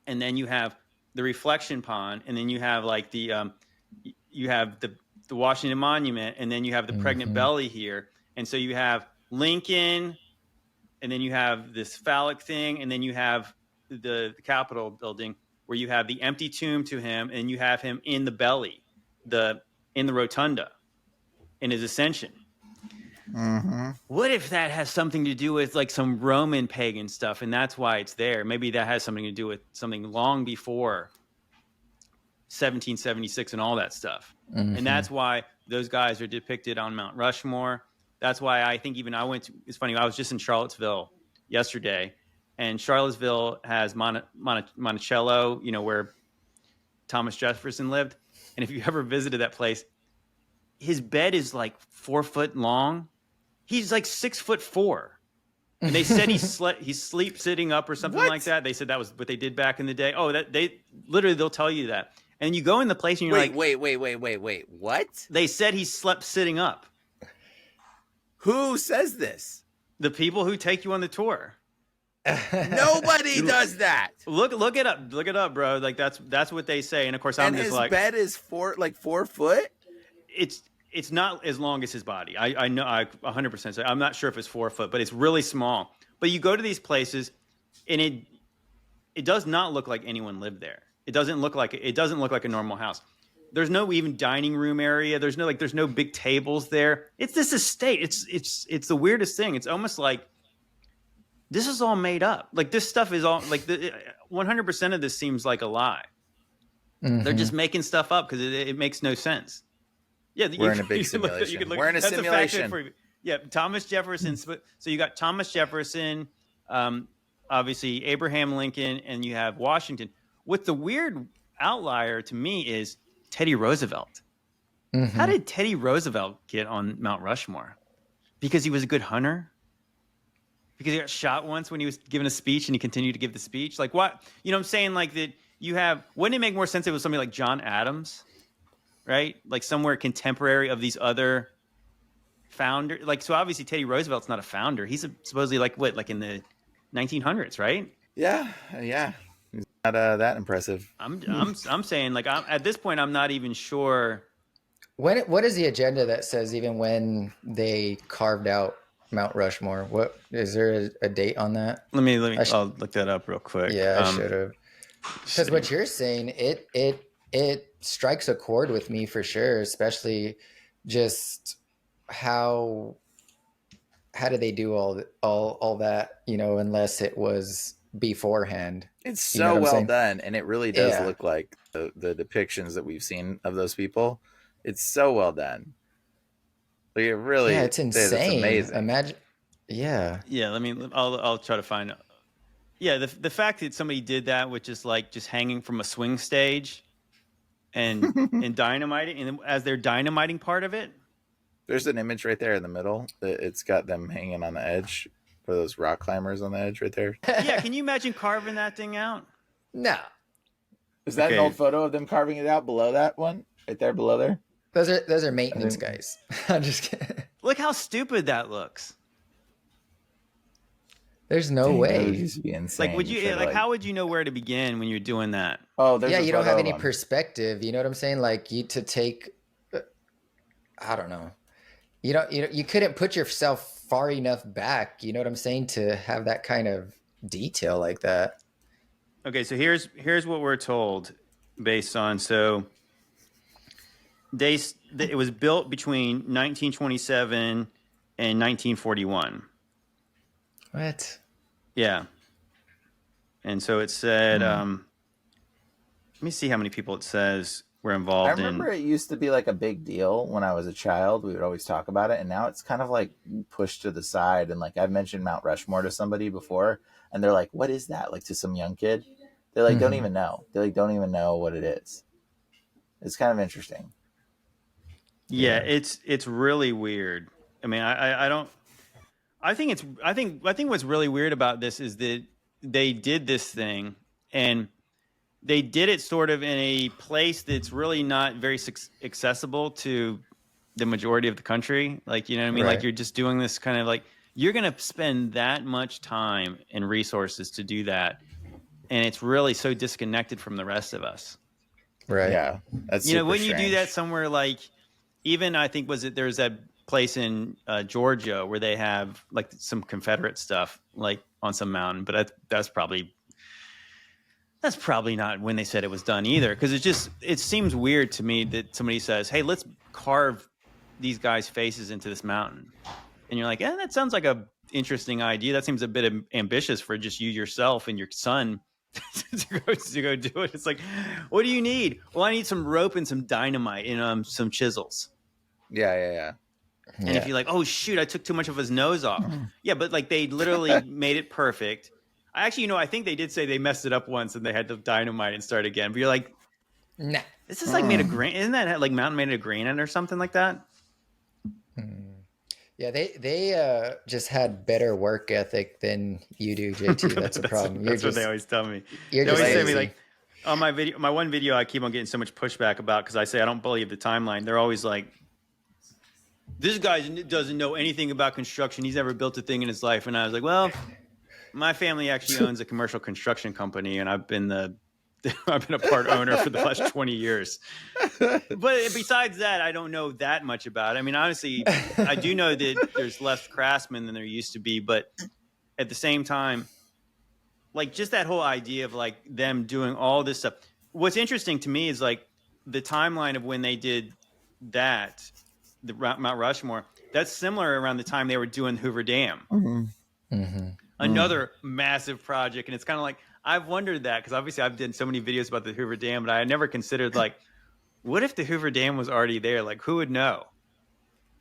and then you have the reflection pond, and then you have like the Washington Monument, and then you have the pregnant belly here, and so you have Lincoln, and then you have this phallic thing, and then you have the Capitol building where you have the empty tomb to him, and you have him in the belly, in the rotunda, in his ascension. Mm-hmm. What if that has something to do with like some Roman pagan stuff, and that's why it's there? Maybe that has something to do with something long before 1776 and all that stuff. And that's why those guys are depicted on Mount Rushmore. That's why I think even it's funny, I was just in Charlottesville yesterday, and Charlottesville has Monticello, where Thomas Jefferson lived. And if you ever visited that place, his bed is like 4 foot long. He's like 6'4", and they said he sleeps sitting up or something like that. They said that was what they did back in the day. Oh, they'll tell you that. And you go in the place and you're wait, what? They said he slept sitting up. Who says this? The people who take you on the tour. Nobody does that. Look it up, bro. Like that's what they say. And of course, I'm just like, his bed is 4 foot. It's not as long as his body. I know, I 100% say. I'm not sure if it's 4 foot, but it's really small. But you go to these places, and it does not look like anyone lived there. It doesn't look like a normal house. There's no even dining room area. There's no big tables there. It's this estate. It's the weirdest thing. It's almost like this is all made up. Like this stuff is all like 100% of this seems like a lie. They're just making stuff up because it makes no sense. Yeah, we're in a big simulation. We're in a simulation. Yeah, Thomas Jefferson. So you got Thomas Jefferson, obviously Abraham Lincoln, and you have Washington. What the weird outlier to me is Teddy Roosevelt. How did Teddy Roosevelt get on Mount Rushmore? Because he was a good hunter? Because he got shot once when he was giving a speech and he continued to give the speech? Like what? You know what I'm saying? Like that wouldn't it make more sense if it was somebody like John Adams? Right? Like somewhere contemporary of these other founders. Like, so obviously Teddy Roosevelt's not a founder. He's supposedly like in the 1900s, right? Yeah. He's not that impressive. I'm saying like at this point I'm not even sure. What is the agenda that says even when they carved out Mount Rushmore? What is there a date on that? Let me. I'll look that up real quick. Yeah, I should have. Because what you're saying, it strikes a chord with me for sure, especially just how do they do all that, unless it was beforehand. It's so well done, and it really does look like the depictions that we've seen of those people. It's so well done. Like it really, it's insane. It's amazing. Imagine, yeah. I'll try to find out. Yeah, the fact that somebody did that, which is like just hanging from a swing stage, and dynamiting, and as they're dynamiting part of it. There's an image right there in the middle. It's got them hanging on the edge for those rock climbers on the edge right there. Yeah, can you imagine carving that thing out? No. Is that an old photo of them carving it out below that one? Right there, below there? Those are maintenance guys. I'm just kidding. Look how stupid that looks. There's no way. That would just be insane. Like, would you how would you know where to begin when you're doing that? Oh, you don't have any perspective. You know what I'm saying? Like to take, I don't know. You couldn't put yourself far enough back. You know what I'm saying, to have that kind of detail like that. Okay, so here's what we're told based on it was built between 1927 and 1941. What? Yeah. And so it said, let me see how many people it says were involved in. I remember it used to be like a big deal when I was a child. We would always talk about it. And now it's kind of like pushed to the side. And like I've mentioned Mount Rushmore to somebody before. And they're like, what is that? Like to some young kid. They like don't even know. They like don't even know what it is. It's kind of interesting. Yeah, it's really weird. I mean, I think what's really weird about this is that they did this thing and they did it sort of in a place that's really not very accessible to the majority of the country. Like, you know what I mean? Right. Like, you're just doing this kind of like, you're going to spend that much time and resources to do that. And it's really so disconnected from the rest of us. Right. Yeah. That's You know, super when you do strange. that somewhere like, even I think there's that place in Georgia where they have like some Confederate stuff like on some mountain, but that's probably not when they said it was done either. Cause it seems weird to me that somebody says, hey, let's carve these guys' faces into this mountain. And you're like, that sounds like a interesting idea. That seems a bit ambitious for just you yourself and your son to go do it. It's like, what do you need? Well, I need some rope and some dynamite and some chisels. Yeah. And if you're like, oh shoot, I took too much of his nose off. Yeah, but like they literally made it perfect. I think they did say they messed it up once and they had to dynamite and start again. But you're like, nah, this is like made of grain. Isn't that like mountain made of granite or something like that? Yeah, they just had better work ethic than you do, JT. That's the problem. That's what they always tell me. You're They just always say me lazy. like on my one video, I keep on getting so much pushback about because I say I don't believe the timeline. They're always like, this guy doesn't know anything about construction. He's never built a thing in his life. And I was like, well, my family actually owns a commercial construction company, and I've been a part owner for the last 20 years. But besides that, I don't know that much about it. I mean, honestly, I do know that there's less craftsmen than there used to be, but at the same time, like just that whole idea of like them doing all this stuff. What's interesting to me is like the timeline of when they did that, the Mount Rushmore, that's similar around the time they were doing Hoover Dam. Another massive project. And it's kind of like, I've wondered that because obviously I've done so many videos about the Hoover Dam, but I never considered like, what if the Hoover Dam was already there? Like, who would know?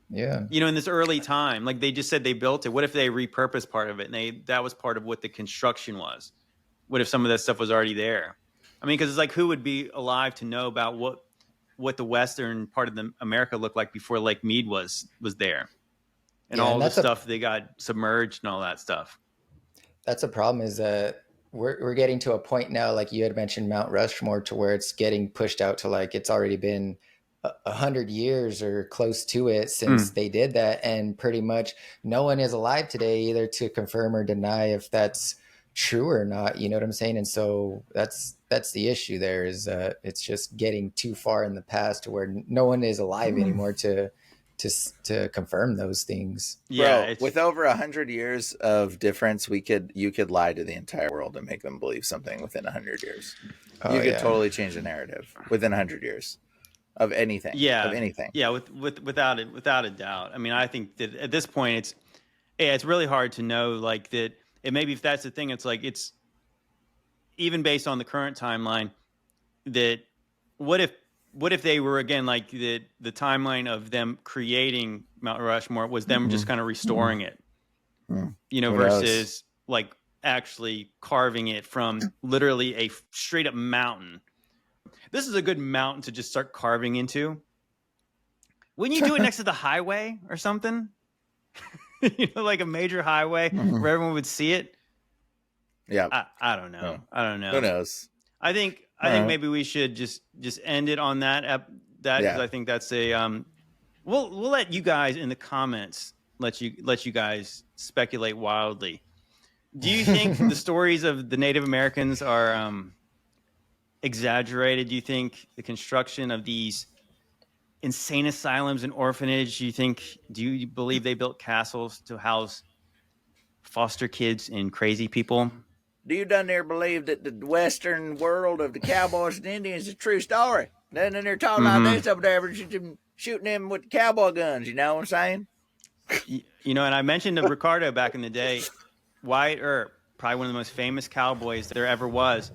Yeah. You know, in this early time, like they just said they built it. What if they repurposed part of it and that was part of what the construction was? What if some of that stuff was already there? I mean, because it's like, who would be alive to know about what the western part of America looked like before Lake Mead was there, and all the stuff they got submerged and all that stuff. That's a problem. Is that we're getting to a point now, like you had mentioned Mount Rushmore, to where it's getting pushed out to like it's already been 100 years or close to it since they did that, and pretty much no one is alive today either to confirm or deny if that's true or not. You know what I'm saying? And so that's the issue. There is it's just getting too far in the past to where no one is alive anymore to confirm those things. Yeah, bro, with over 100 years of difference, you could lie to the entire world and make them believe something within 100 years. You could totally change the narrative within 100 years of anything. Yeah, of anything. Yeah, without a doubt. I mean, I think that at this point, it's really hard to know like that. And maybe if that's the thing, it's like it's even based on the current timeline. That what if they were again like the timeline of them creating Mount Rushmore was them just kind of restoring it, you know, versus like actually carving it from literally a straight up mountain. This is a good mountain to just start carving into. Wouldn't you do it next to the highway or something? You know, like a major highway where everyone would see it. Yeah, I don't know. I don't know. Who knows? I think maybe we should just end it on that. Because I think that's a we'll let you guys in the comments let you guys speculate wildly. Do you think the stories of the Native Americans are exaggerated? Do you think the construction of these insane asylums and orphanage, do you believe they built castles to house foster kids and crazy people? Do you done there believe that the Western world of the cowboys and Indians is a true story? Then they're talking about this over there, shooting them with the cowboy guns. You know what I'm saying? You know, and I mentioned to Ricardo back in the day, Wyatt Earp, probably one of the most famous cowboys there ever was.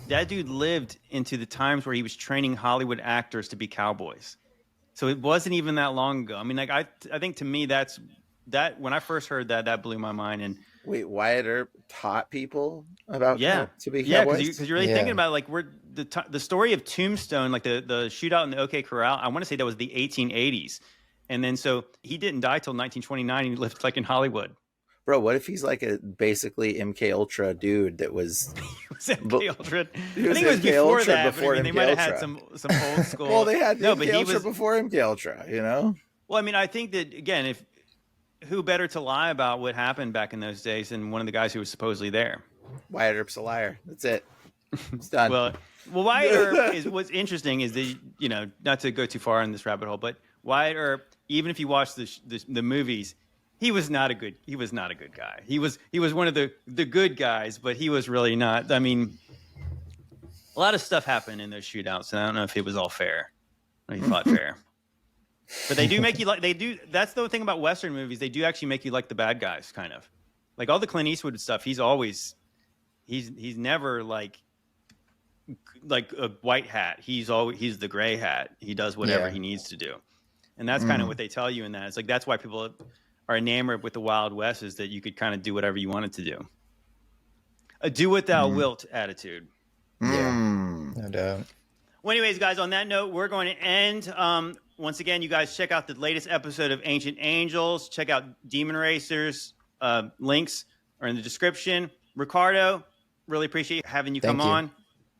That dude lived into the times where he was training Hollywood actors to be cowboys. So it wasn't even that long ago. I mean, like I think to me that when I first heard that blew my mind. And wait, Wyatt Earp taught people about to be cowboys? Yeah, because you're really thinking about it, like we're the story of Tombstone, like the shootout in the OK Corral. I want to say that was the 1880s, and then so he didn't die till 1929. And he lived like in Hollywood. Bro, what if he's like a basically MK Ultra dude that was? MK Ultra. I think it was before that. Before they might have had some old school. Well, they had MK Ultra before MK Ultra. You know. Well, I mean, I think that again, if who better to lie about what happened back in those days than one of the guys who was supposedly there? Wyatt Earp's a liar. That's it. It's done. Well, Wyatt Earp is what's interesting is that, you know, not to go too far in this rabbit hole, but Wyatt Earp, even if you watch the movies, he was not a good guy. He was one of the good guys, but he was really not. I mean, a lot of stuff happened in those shootouts, and I don't know if it was all fair. He fought fair. But they do make you like, that's the thing about Western movies. They do actually make you like the bad guys, kind of. Like all the Clint Eastwood stuff, he's never like a white hat. He's the gray hat. He does whatever he needs to do. And that's kind of what they tell you in that. It's like, that's why people are enamored with the Wild West, is that you could kind of do whatever you wanted to do. A do what thou wilt attitude. Yeah, no doubt. Well, anyways, guys, on that note, we're going to end. Once again, you guys check out the latest episode of Ancient Angels. Check out Demon Racers. Links are in the description. Ricardo, really appreciate having you come on.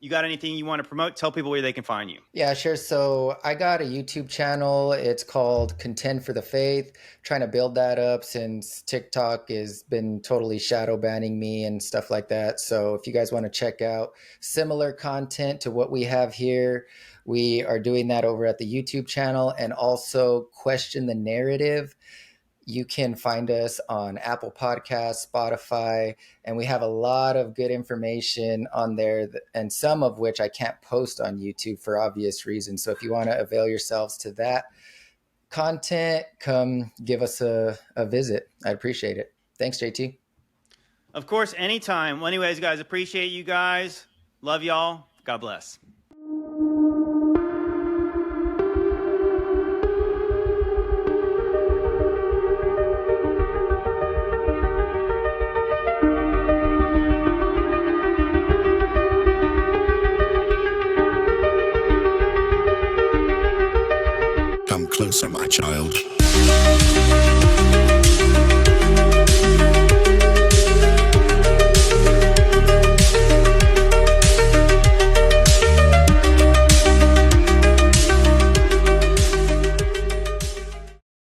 You got anything you want to promote? Tell people where they can find you. Yeah, sure. So I got a YouTube channel. It's called Contend for the Faith. Trying to build that up since TikTok has been totally shadow banning me and stuff like that. So if you guys want to check out similar content to what we have here, we are doing that over at the YouTube channel. And also Question the Narrative. You can find us on Apple Podcasts, Spotify, and we have a lot of good information on there, and some of which I can't post on YouTube for obvious reasons. So if you want to avail yourselves to that content, come give us a visit. I'd appreciate it. Thanks, JT. Of course, anytime. Well, anyways, guys, appreciate you guys. Love y'all. God bless. Come closer, my child.